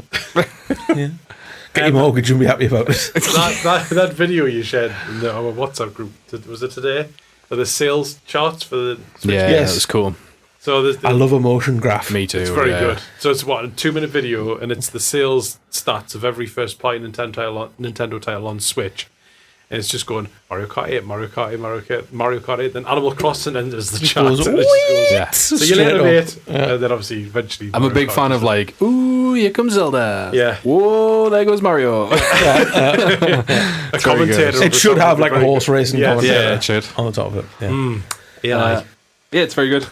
Get your mortgage and be happy about it. that video you shared in our WhatsApp group, was it today? For the sales charts for the Switch Yeah, Yes. that was cool. So I love a motion graph. Me too. it's very yeah. good. So it's what, a 2-minute video, and it's the sales stats of every first-party Nintendo title on Switch. And it's just going Mario Kart 8, Mario Kart 8, Mario Kart 8, then Animal Crossing enters the chat. goes, and it just goes, Yeah. so you Straight later, up. mate. Yeah. And then obviously, eventually, I'm a Mario big Kart fan comes of in. like, ooh, here comes Zelda. Yeah. Whoa, there goes Mario. a commentator. good. of It should the have like a very horse good. racing Yeah, commentator yeah, it should. on the top of it. Yeah. Yeah. Yeah, it's very good.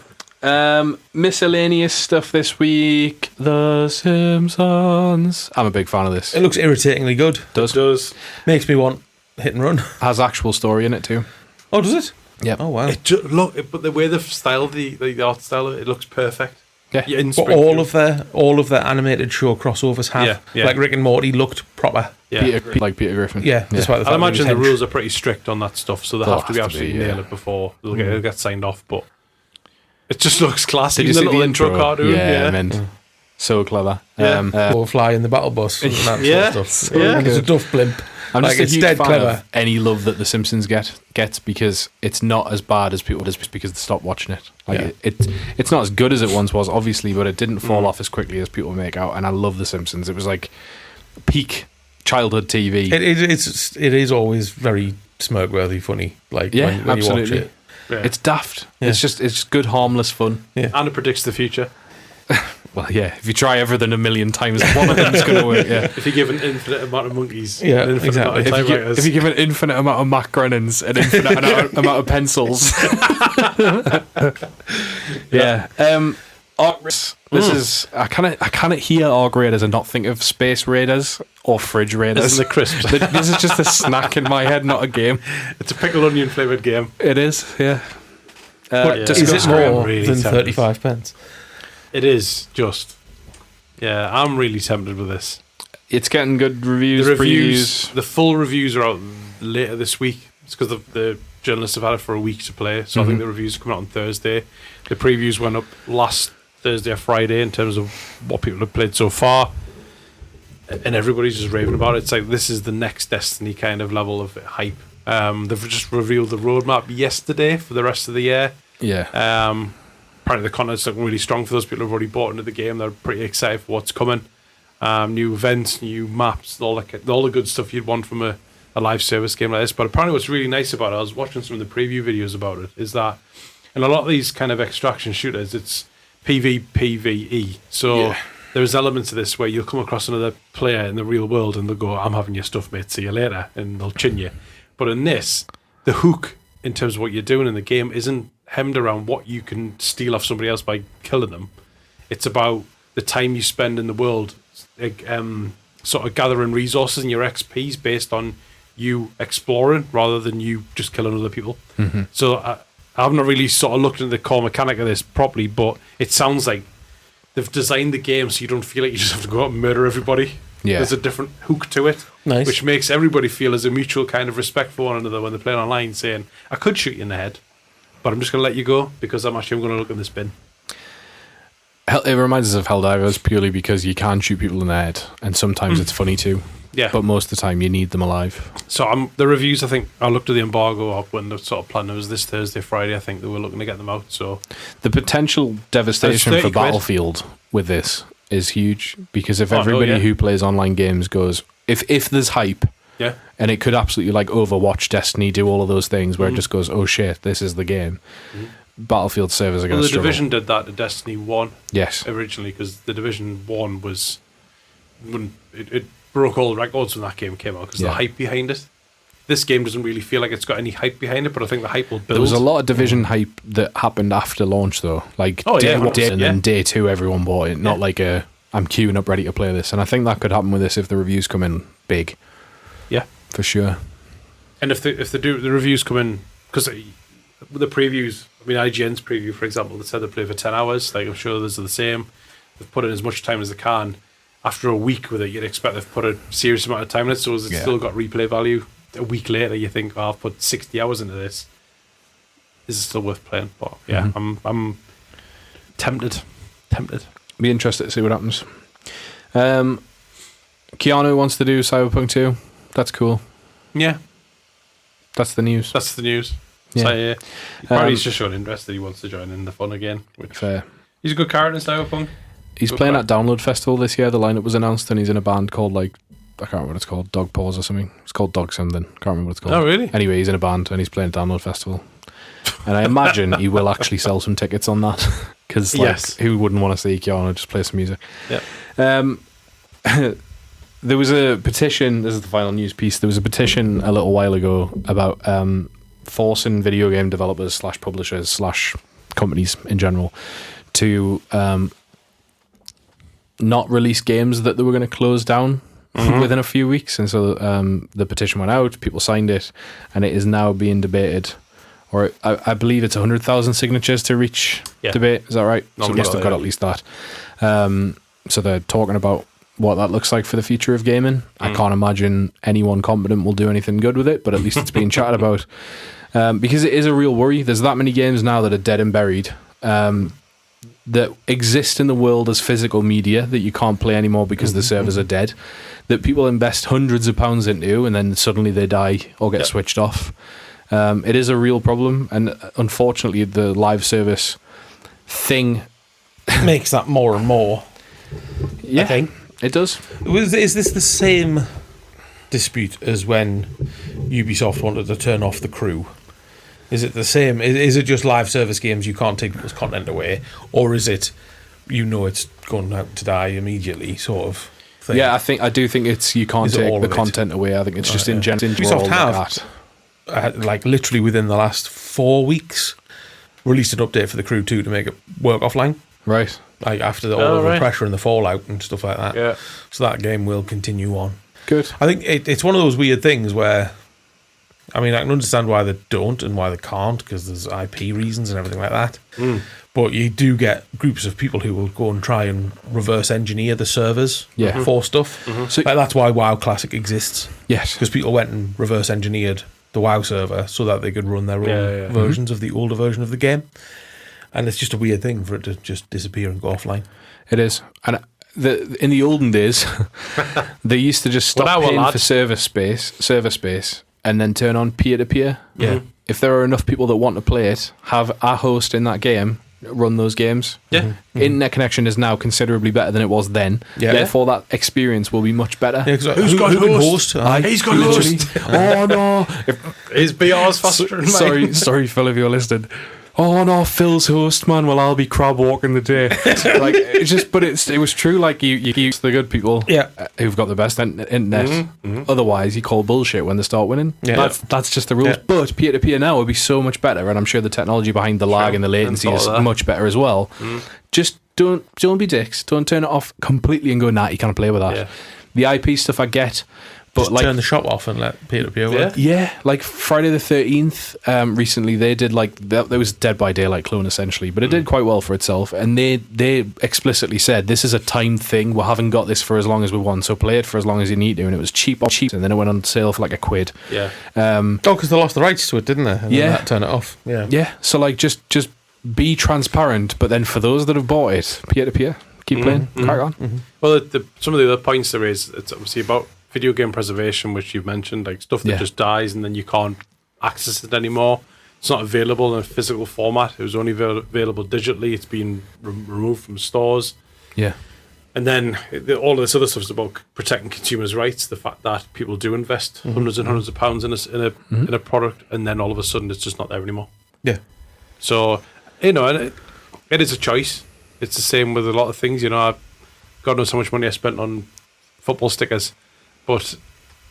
Miscellaneous stuff this week. The Simpsons. I'm a big fan of this. It looks irritatingly good. Does. does. Makes me want hit and run. Has actual story in it too. Oh, does it? Yep. Oh, wow. But the way they've styled the art style of it, it looks perfect. Yeah. in But Springfield. all of their animated show crossovers have. Yeah, yeah. Like Rick and Morty looked proper. Yeah. Peter Griffin. Yeah, despite the fact I that imagine he the was rules are pretty strict on that stuff, so they They'll have to be have to be, absolutely yeah. nail it before they'll get signed off. But it just looks classy. Did you see little the intro? cartoon? Yeah, man. So clever. Yeah. Blowfly in the battle bus and that Yeah, sort of stuff. yeah. And there's a duff blimp. I'm just Like, a it's huge dead fan clever. of any love that The Simpsons gets because it's not as bad as people just because they stopped watching it. Like Yeah. it's not as good as it once was, obviously, but it didn't fall off as quickly as people make out. And I love The Simpsons. It was like peak childhood TV. It is always very smirk-worthy funny. Like Yeah, when you watch absolutely. it. Yeah. It's daft. Yeah. It's just good, harmless fun. And it predicts the future. Well, yeah. If you try everything a million times, one of them's going to work. Yeah. If you give an infinite amount of monkeys, Yeah, an infinite exactly. amount of typewriters. If you give an infinite amount of Mac Grennans, an infinite amount of pencils. Yeah. Arc Raiders. This is I kind of hear Arc Raiders and not think of Space Raiders or Fridge Raiders. This is the crisps. This is just a snack in my head, not a game. It's a pickle onion flavoured game. It is, yeah. But yeah. is it Disgusting. I'm more really than tempted. 35 pence? It is just. Yeah, I'm really tempted with this. It's getting good reviews. The reviews, previews. the full reviews are out later this week. It's because the journalists have had it for a week to play. So I think the reviews are coming out on Thursday. The previews went up last Thursday or Friday in terms of what people have played so far. And everybody's just raving about it. It's like this is the next Destiny kind of level of hype. They've just revealed the roadmap yesterday for the rest of the year. Yeah. Apparently the content's looking really strong for those people who've already bought into the game. They're pretty excited for what's coming. New events, new maps, all the good stuff you'd want from a live service game like this. But apparently what's really nice about it, I was watching some of the preview videos about it, is that in a lot of these kind of extraction shooters, it's PvPvE. So Yeah. there's elements of this where you'll come across another player in the real world and they'll go, I'm having your stuff, mate, see you later, and they'll chin you. But in this, the hook in terms of what you're doing in the game isn't hemmed around what you can steal off somebody else by killing them. It's about the time you spend in the world, like, sort of gathering resources and your XPs based on you exploring rather than you just killing other people. So I've not really sort of looked into the core mechanic of this properly, but it sounds like they've designed the game so you don't feel like you just have to go out and murder everybody. Yeah. There's a different hook to it, Nice. which makes everybody feel as a mutual kind of respect for one another when they're playing online, saying, I could shoot you in the head, but I'm just going to let you go because I'm going to look in this bin. It reminds us of Helldivers purely because you can shoot people in the head, and sometimes it's funny too. Yeah. But most of the time, you need them alive. So the reviews, I think, I looked at the embargo up when the sort of plan was this Thursday, Friday. I think they were looking to get them out. So The potential devastation It's for 30 quid. Battlefield with this is huge because if Oh, no, everybody yeah. who plays online games goes, if there's hype, yeah, and it could absolutely like Overwatch, Destiny, do all of those things where it just goes, oh shit, this is the game. Battlefield servers are going well, to the struggle. Division did that to Destiny 1 Yes. originally because the Division 1 was when it broke all the records when that game came out because Yeah. the hype behind it. This game doesn't really feel like it's got any hype behind it, but I think the hype will build. There was a lot of Division hype that happened after launch though. Like Oh, day yeah, one, 100%, and then yeah. day two everyone bought it. Not Yeah. like I'm queuing up ready to play this. And I think that could happen with this if the reviews come in big. Yeah. For sure. And if the reviews come in, because the previews, I mean IGN's preview for example, they said they play for 10 hours. Like I'm sure those are the same. They've put in as much time as they can. After a week with it, you'd expect they've put a serious amount of time in it. So has it Yeah. still got replay value? A week later, you think, oh, I've put 60 hours into this. Is it still worth playing? But yeah, I'm tempted. Be interested to see what happens. Keanu wants to do Cyberpunk 2. That's cool. Yeah, That's the news. that's the news. So yeah, apparently he's just showing interest that he wants to join in the fun again. Which Fair. he's a good character in Cyberpunk. He's Good playing crack. at Download Festival this year. The lineup was announced, and he's in a band called I can't remember what it's called, Dog Paws or something. It's called Dog something. Can't remember what it's called. Oh, really? Anyway, he's in a band and he's playing at Download Festival. And I imagine he will actually sell some tickets on that because, Yes. who wouldn't want to see Keanu just play some music? Yeah. There was a petition. This is the final news piece. There was a petition a little while ago about forcing video game developers / publishers / companies in general to not release games that they were going to close down within a few weeks. And so the petition went out, people signed it, and it is now being debated. Or I believe it's 100,000 signatures to reach debate. Is that right? So Normally must have got yeah. at least that. So they're talking about what that looks like for the future of gaming. I can't imagine anyone competent will do anything good with it, but at least it's being chatted about. Because it is a real worry. There's that many games now that are dead and buried that exist in the world as physical media that you can't play anymore because the servers are dead, that people invest hundreds of pounds into and then suddenly they die or get switched off. It is a real problem, and unfortunately the live service thing Makes that more and more. yeah, I think. it does. Is this the same dispute as when Ubisoft wanted to turn off The Crew? Is it the same? Is it just live service games you can't take people's content away, or is it it's going out to die immediately sort of thing? Yeah, I do think it's you can't Is it all take the of it? content away. I think it's just in general. Ubisoft have like literally within the last 4 weeks released an update for The Crew 2 to make it work offline. Right. Like after all the right. pressure and the fallout and stuff like that. Yeah. So that game will continue on. Good. I think it's one of those weird things where, I mean, I can understand why they don't and why they can't because there's IP reasons and everything like that. But you do get groups of people who will go and try and reverse engineer the servers for stuff. So- Like, that's why WoW Classic exists, Yes. because people went and reverse engineered the WoW server so that they could run their own versions of the older version of the game. And it's just a weird thing for it to just disappear and go offline. It is. And in the olden days, they used to just stop Well, now, paying lad. for server space, and then turn on peer-to-peer. Yeah. If there are enough people that want to play it, have a host in that game run those games. Yeah. Internet connection is now considerably better than it was then. Yeah. Therefore, that experience will be much better. Yeah, 'cause Who's got who can host? host? He's got Literally. host. Oh no! His BR's faster than mine. Sorry, Phil, if you're listening. Oh no, Phil's host, man. Well, I'll be crab walking the day. Like it's just, but it was true. Like you use the good people, Yeah. who've got the best internet. Otherwise, you call bullshit when they start winning. Yeah. That's just the rules. Yeah. But peer to peer now would be so much better, and I'm sure the technology behind the lag and the latency Hadn't is thought of that. much better as well. Just don't be dicks. Don't turn it off completely and go, nah, you can't play with that. Yeah. The IP stuff I get, but Just like turn the shop off and let peer-to-peer work. yeah, like Friday the 13th, recently they did like that. There was Dead by Daylight clone essentially, but it did quite well for itself. And they explicitly said this is a timed thing. We haven't got this for as long as we want, so play it for as long as you need to. And it was cheap, and then it went on sale for like £1. Yeah. because they lost the rights to it, didn't they? And then Yeah. they had to turn it off. Yeah. Yeah, so like just be transparent. But then for those that have bought it, peer to peer, keep playing, crack on. Well, some of the other points there is, it's obviously about video game preservation, which you've mentioned, like stuff that Yeah. just dies and then you can't access it anymore. It's not available in a physical format. It was only available digitally. It's been removed from stores. Yeah, And then all this other stuff is about protecting consumers' rights. The fact that people do invest hundreds and hundreds of pounds in a product, and then all of a sudden it's just not there anymore. Yeah. So, and it is a choice. It's the same with a lot of things. God knows how much money I spent on football stickers, but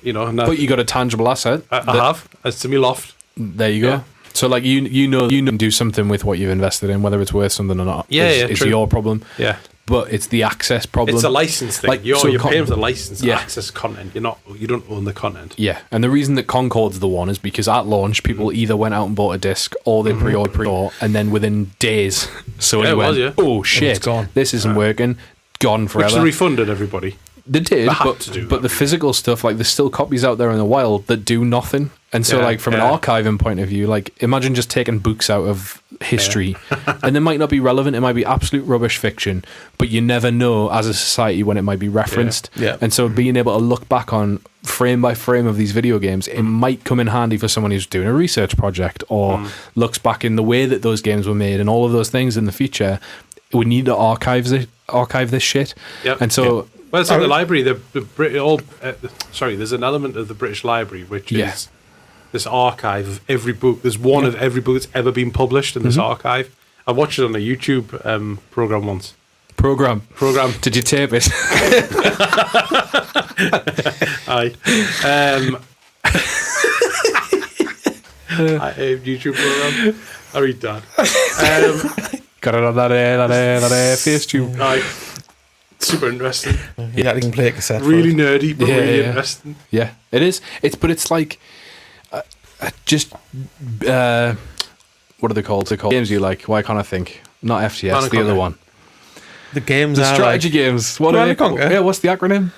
now but you got a tangible asset. I have. It's to me loft. There you go. Yeah. So like you know do something with what you've invested in, whether it's worth something or not. Is true. your problem. Yeah, But it's the access problem. it's a license thing. Like, You're so paying for the license to Yeah. access content. You don't own the content. Yeah, and the reason that Concord's the one is because at launch, people either went out and bought a disc or they pre-ordered, and then within days, Sony Yeah, it went, was, yeah. "Oh shit, gone. this isn't working, gone Which forever." they refunded everybody. They did, They had but to do but that. the physical stuff, like there's still copies out there in the wild that do nothing, And so, Yeah, like, from yeah. an archiving point of view, like, imagine just taking books out of history, and they might not be relevant. It might be absolute rubbish fiction, but you never know as a society when it might be referenced. Yeah. And so, being able to look back on frame by frame of these video games, it might come in handy for someone who's doing a research project or looks back in the way that those games were made and all of those things in the future. We need to archive this shit. Yep. And so, Well, it's like the library. There's an element of the British Library which Yeah. is this archive of every book. There's one of every book that's ever been published in this archive. I watched it on a YouTube program once. program. Did you tape it? Aye. YouTube program. I read that. Got it on that face tube. Aye. Super interesting. Yeah, they can play a cassette. for Really it. nerdy, but Yeah, really yeah. interesting. Yeah, it is. It's like just what are they called? They're called games you like. Why can't I think? Not FTS, Command & the other Conquer. one. The games The are strategy like games. What are Command they & Conquer? called? Yeah, what's the acronym?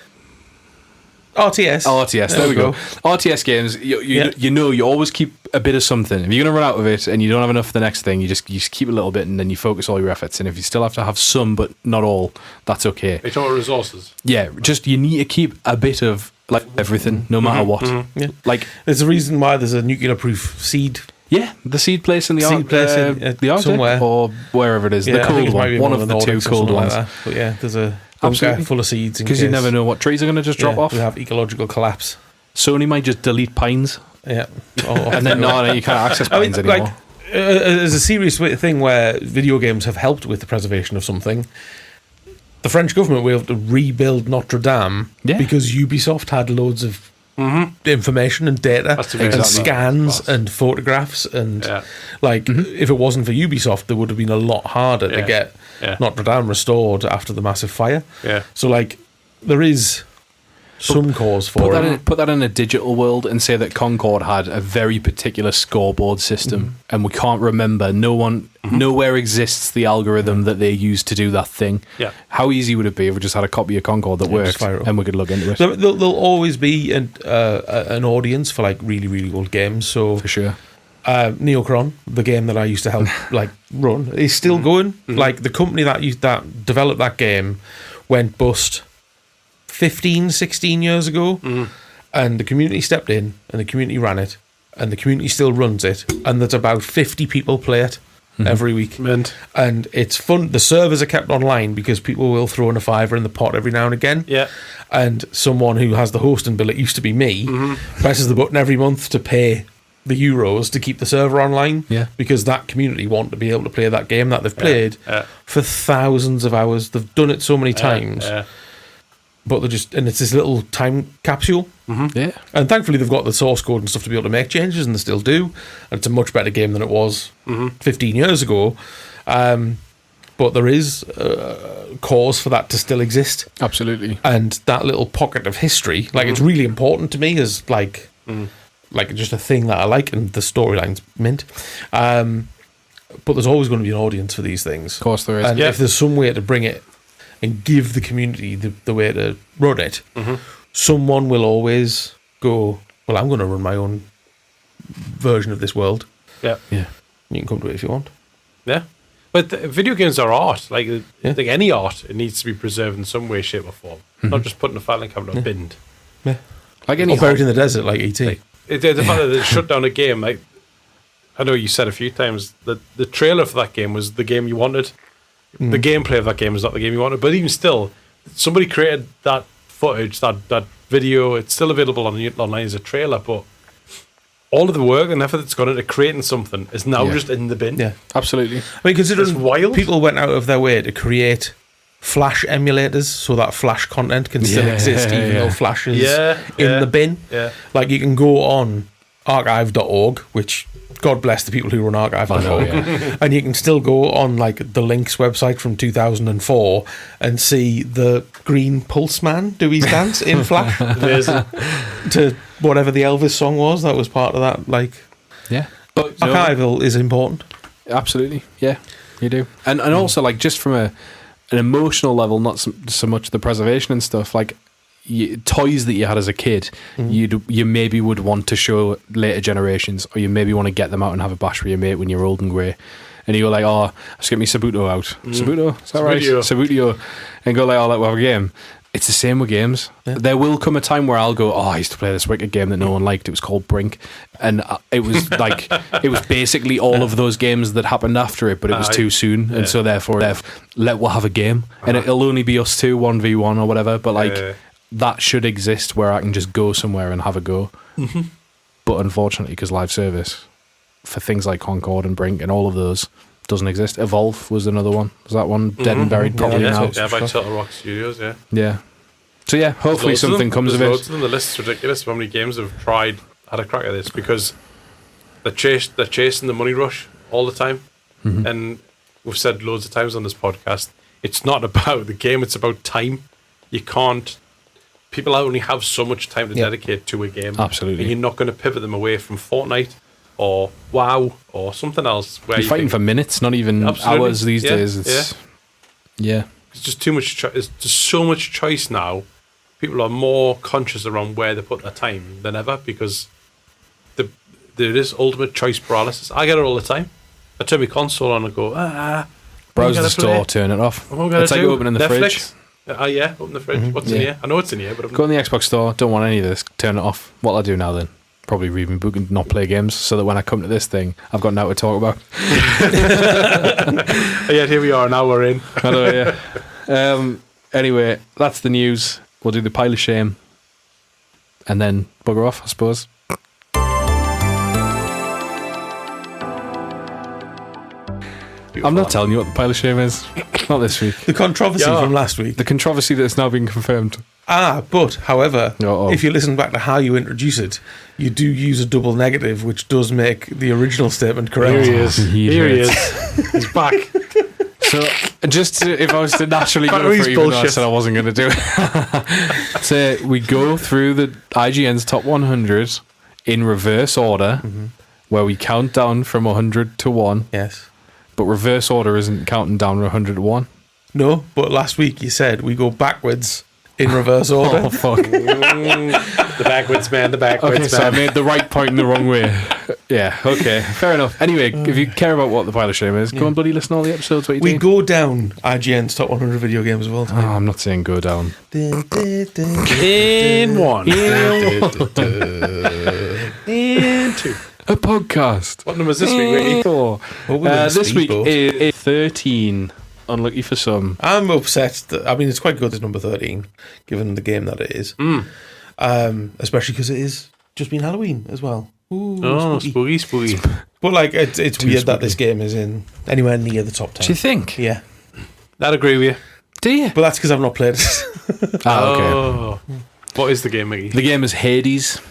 RTS. RTS. There we go. RTS games. You know, you always keep a bit of something. If you're gonna run out of it and you don't have enough for the next thing, you just keep a little bit and then you focus all your efforts. And if you still have to have some but not all, that's okay. They talk about resources. Yeah, just you need to keep a bit of like everything, no matter what. Yeah. Like There's a reason why there's a nuclear-proof seed. yeah, the seed place in the Seed place in, the Arctic somewhere. or wherever it is, Yeah, the I think cold it might be one, one of the two Nordics or cold something like ones, that. But yeah, there's a bunker Absolutely. full of seeds because you never know what trees are going to just drop off. We have ecological collapse. Sony might just delete pines, Yeah, and then no, you can't access I mean, pines anymore. like, there's a serious thing where video games have helped with the preservation of something. The French government were able to rebuild Notre Dame Yeah. because Ubisoft had loads of information and data That's and exactly. scans Class. and photographs and Yeah. like if it wasn't for Ubisoft, there would have been a lot harder to Yeah. get Yeah. Notre Dame restored after the massive fire. Yeah. So like there is some cause for it. Put that in a digital world and say that Concorde had a very particular scoreboard system, and we can't remember. Nowhere exists the algorithm that they used to do that thing. Yeah. How easy would it be if we just had a copy of Concorde that just worked fire it up. and we could look into it? There'll always be an audience for like really, really old games. So For sure. Neocron, the game that I used to help like run, is still going. Like the company that developed that game went bust 15, 16 years ago, and the community stepped in and the community ran it, and the community still runs it, and there's about 50 people play it every week. Mint. And it's fun. The servers are kept online because people will throw in a fiver in the pot every now and again. Yeah. And someone who has the hosting bill, it used to be me, presses the button every month to pay the euros to keep the server online. Yeah. Because that community want to be able to play that game that they've played yeah. for thousands of hours. They've done it so many times, Yeah. but they're just, and it's this little time capsule. Yeah. And thankfully, they've got the source code and stuff to be able to make changes, and they still do. And it's a much better game than it was 15 years ago. But there is cause for that to still exist. Absolutely. And that little pocket of history, like it's really important to me as like just a thing that I like, and the storyline's mint. But there's always going to be an audience for these things. Of course there is. And Yeah. if there's some way to bring it and give the community the way to run it, someone will always go, well, I'm going to run my own version of this world. Yeah. Yeah. You can come to it if you want. Yeah. But video games are art. Like Yeah. like any art, it needs to be preserved in some way, shape, or form. Not just put in a filing cabinet or binned. Like any Or buried in the desert like E.T. Like, the fact that they shut down a game, like I know you said a few times that the trailer for that game was the game you wanted. The gameplay of that game is not the game you wanted. But even still, somebody created that footage, that video. It's still available online as a trailer, but all of the work and effort that's gone into creating something is now Yeah. just in the bin. Yeah. Absolutely. I mean, considering It's wild. people went out of their way to create Flash emulators so that Flash content can still Yeah, exist even yeah. though Flash is Yeah, in yeah. the bin. Yeah. Like you can go on archive.org, which God bless the people who run archive.org, I know, yeah. and you can still go on like the Lynx website from 2004 and see the green pulse man do his dance in Flash Amazing. to whatever the Elvis song was that was part of that. Like Yeah. But archival is important. absolutely. Yeah, you do. And also like just from an emotional level, not so much the preservation and stuff, like toys that you had as a kid, you maybe would want to show later generations, or you maybe want to get them out and have a bash with your mate when you're old and grey. And you go like, oh, let's get me Sabuto out. Sabuto? Is that right? Sabutio. And go like, oh, we'll have a game. It's the same with games. Yeah. There will come a time where I'll go, oh, I used to play this wicked game that no one liked. It was called Brink. And it was like, it was basically all of those games that happened after it, but it was too soon. And so therefore, we'll have a game. And it'll only be us two, 1v1 or whatever. But like, that should exist where I can just go somewhere and have a go. But unfortunately, because live service for things like Concord and Brink and all of those doesn't exist. Evolve was another one. Was that one dead and buried probably now? Yeah, by Turtle Rock Studios, yeah. Yeah. So yeah, hopefully something comes of it. Loads of them. The list's ridiculous of how many games have had a crack at this, because they're chasing the money rush all the time. And we've said loads of times on this podcast, it's not about the game, it's about time. You can't... People only have so much time to dedicate to a game. Absolutely. And you're not going to pivot them away from Fortnite or WoW or something else. Where you're fighting for minutes, not even hours these days. It's just too much. There's just so much choice now. People are more conscious around where they put their time than ever, because there is ultimate choice paralysis. I get it all the time. I turn my console on and go, browse the store, turn it off. It's like opening the Netflix? fridge. Open the fridge. What's in here? I know it's in here, but go in the Xbox store. Don't want any of this. Turn it off. What'll I do now then? Probably read my book and not play games, so that when I come to this thing, I've got now to talk about. Yet here we are, now we're in. I know, yeah. Anyway, that's the news. We'll do the pile of shame and then bugger off, I suppose. I'm not telling you what the pile of shame is. Not this week. The controversy from last week. The controversy that's now been confirmed. But, however, if you listen back to how you introduce it, you do use a double negative, which does make the original statement correct. Here he is. He's back. So, if I was to naturally go for it, even though I said I wasn't going to do it. So, we go through the IGN's top 100 in reverse order, where we count down from 100 to 1. Yes. But reverse order isn't counting down from 100 to 1. No, but last week you said we go backwards in reverse order. Oh, fuck. The backwards man, Okay, so I made the right point in the wrong way. Yeah, okay, fair enough. Anyway, if you care about what the pile of shame is, go and bloody listen to all the episodes. What you we go down IGN's top 100 video games of all time. I'm not saying go down. In one. In two. A podcast. What number is this week, Ricky? This week is 13. Unlucky for some. I'm upset that, it's quite good as number 13, given the game that it is. Especially because it is just been Halloween as well. Ooh, spooky. But it's weird that this game is in anywhere near the top 10. Do you think? Yeah. I'd agree with you. Do you? But that's because I've not played it. Okay. What is the game, Mickey? The game is Hades.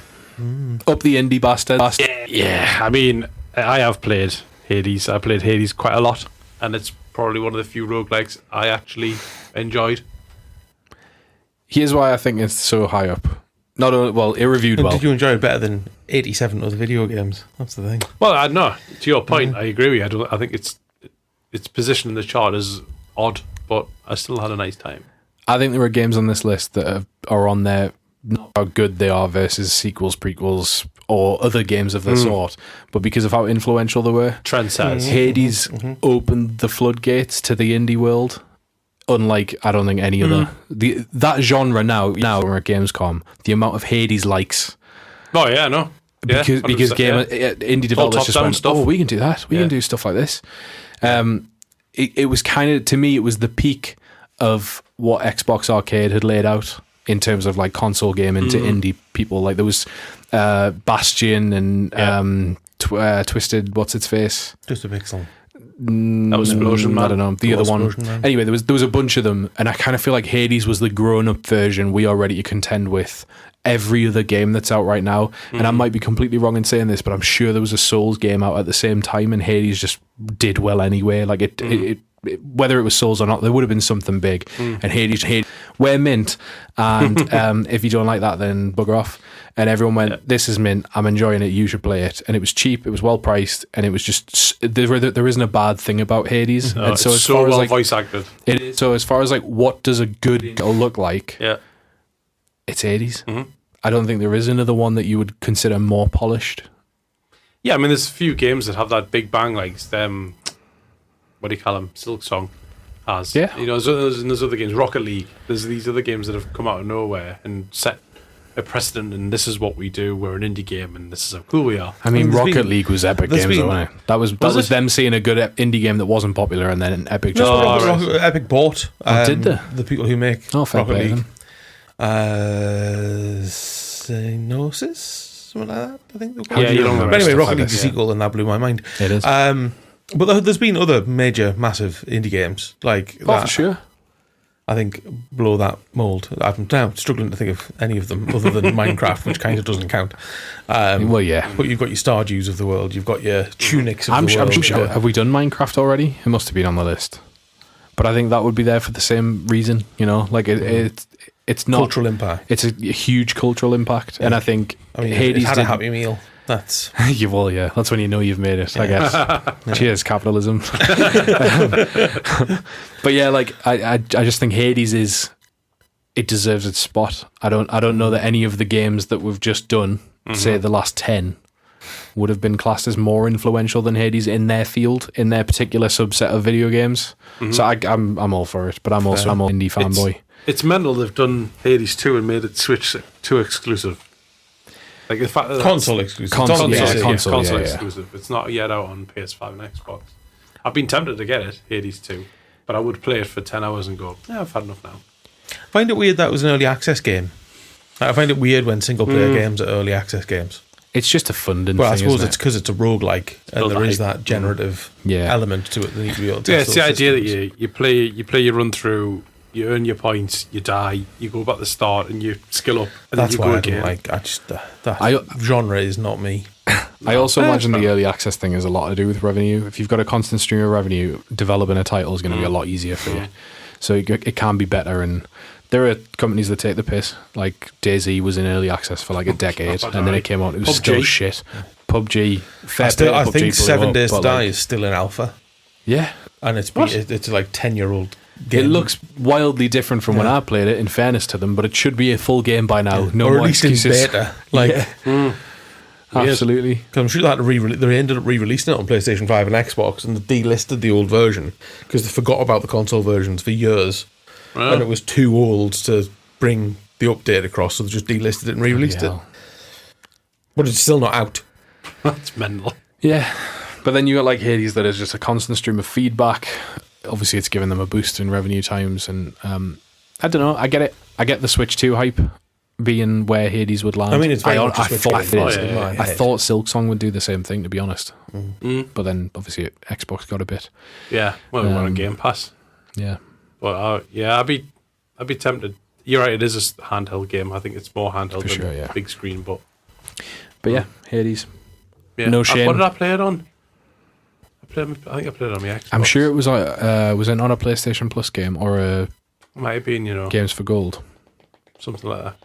Up the indie bastard. Yeah. I have played Hades. I played Hades quite a lot, and it's probably one of the few roguelikes I actually enjoyed. Here's why I think it's so high up. Not only, it reviewed well. Did you enjoy it better than 87 other video games? That's the thing. Well, no. To your point, I agree with you. I think its position in the chart is odd, but I still had a nice time. I think there are games on this list that are on there, not how good they are versus sequels, prequels, or other games of the sort, but because of how influential they were. Trendsetters. Hades opened the floodgates to the indie world, unlike, I don't think, any other. That genre now we're at Gamescom, the amount of Hades likes. Oh, yeah, no. Yeah, because indie developers just went, stuff. We can do that. We can do stuff like this. It was kind of, to me, it was the peak of what Xbox Arcade had laid out in terms of console gaming to indie people. There was Bastion and Twisted, what's its face? Just a pixel. That was Explosion Man. I don't know. The other one. Man. Anyway, there was a bunch of them, and I kind of feel like Hades was the grown-up version we are ready to contend with every other game that's out right now. And I might be completely wrong in saying this, but I'm sure there was a Souls game out at the same time, and Hades just did well anyway. Whether it was Souls or not, there would have been something big. And Hades, we're mint, and if you don't like that, then bugger off. And everyone went, this is mint, I'm enjoying it, you should play it. And it was cheap, it was well priced, and it was just, there isn't a bad thing about Hades. No, and so it's as so far well as voice acted. It is. So as far as what does a good look like? Yeah. it's Hades. I don't think there is another one that you would consider more polished. Yeah, I mean, there's a few games that have that big bang, like what do you call them? Silk Song has. Yeah. You know, there's other games, Rocket League. There's these other games that have come out of nowhere and set a precedent, and this is what we do. We're an indie game, and this is how cool we are. I mean, there's Rocket been- League was Epic there's Games, been- wasn't it? That was it? them seeing a good indie game that wasn't popular, and then Epic just No, went, right. Epic bought. did they? The people who make oh, fair Rocket play. League. Then. Psygnosis? Something like that, I think they were called. Yeah, you don't know But anyway, stuff Rocket like League's a this, yeah. sequel, and that blew my mind. It is. But there's been other major, massive indie games like Oh, that. for sure. I think blow that mold. I'm now struggling to think of any of them other than Minecraft, which kind of doesn't count. Well, yeah. But you've got your Stardews of the world. You've got your Tunics of I'm the sure. world. I'm sure. Have we done Minecraft already? It must have been on the list. But I think that would be there for the same reason. You know, like it's not Cultural impact. It's a huge cultural impact, and I think I mean, Hades it's had a did. Happy Meal. That's You will, yeah. That's when you know you've made it, I guess. Cheers, capitalism. But yeah, like I just think Hades it deserves its spot. I don't know that any of the games that we've just done, say the last 10, would have been classed as more influential than Hades in their field, in their particular subset of video games. So I'm all for it, but I'm also I'm an indie fanboy. It's mental they've done Hades 2 and made it Switch 2 exclusive. Like the fact that console exclusive. Console, It's on yeah, PC. console. console yeah. exclusive. It's not yet out on PS5 and Xbox. I've been tempted to get it, Hades 2, but I would play it for 10 hours and go, yeah, I've had enough now. I find it weird that was an early access game. I find it weird when single player games are early access games. It's just a funding Well, I thing, suppose isn't it's it? because it's a roguelike and build there that is hype. that generative Yeah. element to it that you need to be able to Yeah, test it's the those idea that systems. you play your run through, you earn your points, you die, you go back to the start and you skill up, and That's then you why go I again. don't like. I just that I- genre is not me. I also imagine the early access thing has a lot to do with revenue. If you've got a constant stream of revenue, developing a title is going to be a lot easier for you. So it can be better. And there are companies that take the piss. Like DayZ was in early access for like a decade, and then it came out. It was PUBG. still shit. PUBG. Fair I play to think PUBG, 7 blew up, Days to but, Die like, is still in alpha, Yeah. and it's like 10-year-old It game. looks wildly different from when I played it, in fairness to them, but it should be a full game by now. No or more at least excuses. in beta. Like, Absolutely. 'cause I'm sure they had to they ended up re-releasing it on PlayStation 5 and Xbox, and they delisted the old version because they forgot about the console versions for years, and it was too old to bring the update across, so they just delisted it and re-released it. Hell. But it's still not out. That's mental. Yeah, but then you got like Hades that is just a constant stream of feedback. Obviously, it's given them a boost in revenue times, and I don't know. I get it. I get the Switch 2 hype being where Hades would land. I mean, it's very much a I Switch thought game. it is. Oh, yeah, yeah, yeah. I thought Silksong would do the same thing, to be honest. Mm. But then obviously Xbox got a bit. Yeah, well, we're on Game Pass. Yeah, But yeah, I'd be tempted. You're right. It is a handheld game. I think it's more handheld For than sure, yeah. big screen. But yeah, Hades. yeah, No shame. What did I play it on? I think I played it on my Xbox. I'm sure it was it on a PlayStation Plus game or a Might have been, Games for Gold. something like that.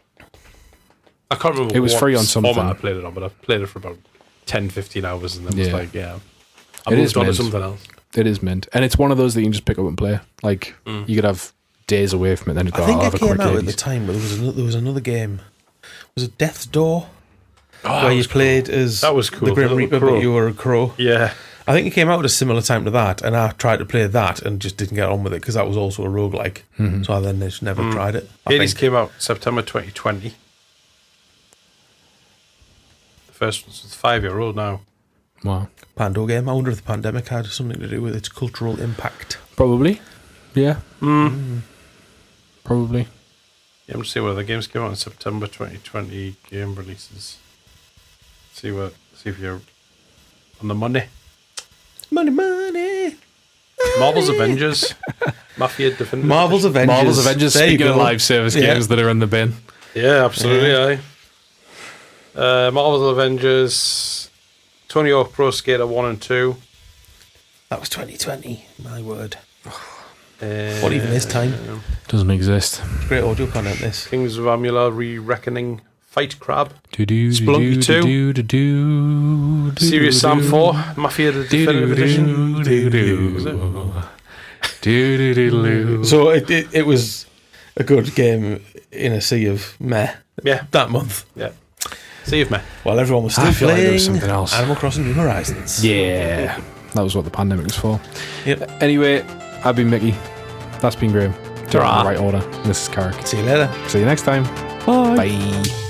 I can't remember. It was what free on something. format I played it on, but I played it for about 10-15 hours, and then was Yeah. like, I It moved is on to mint. something else. It is mint, and it's one of those that you can just pick up and play. Like you could have days away from it, then you'd go, I think I'll have it a came quick out at the Hades. time, but there was another game. Was it Death's Door? that where you was played as That was cool, the Grim the little Reaper, crow. but you were a crow. Yeah, I think it came out at a similar time to that, and I tried to play that and just didn't get on with it because that was also a roguelike. So I then just never tried it. I Hades think. came out September 2020. The first one's 5-year-old now. Wow, Pando game. I wonder if the pandemic had something to do with its cultural impact. probably. Yeah, probably. Yeah, I'm just seeing what other games came out in September 2020 game releases. See if you're on the money. Money. Marvel's Avengers, Mafia Definitive. Marvel's Avengers. Marvel's Avengers. There you Speaking of go. live service Yeah. games that are in the bin. Yeah, absolutely. Aye. Marvel's Avengers, Tony Hawk Pro Skater 1 and 2. That was 2020. My word. What even is time? Doesn't exist. Great audio content. This. Kings of Amula, Re-Reckoning, Fight Crab, Splunky Splunky 2. Serious Sam 4, Mafia the Definitive Edition. So it was a good game in a sea of meh. Yeah. That month. Yeah. See you, mate. While everyone was still I feel like there was playing something else. Animal Crossing New Horizons. Yeah, that was what the pandemic was for. Yep. Anyway, I've been Mickey. That's been Graham. Do it in Ta-ra. the right order. This is Carrick. See you later. See you next time. Bye.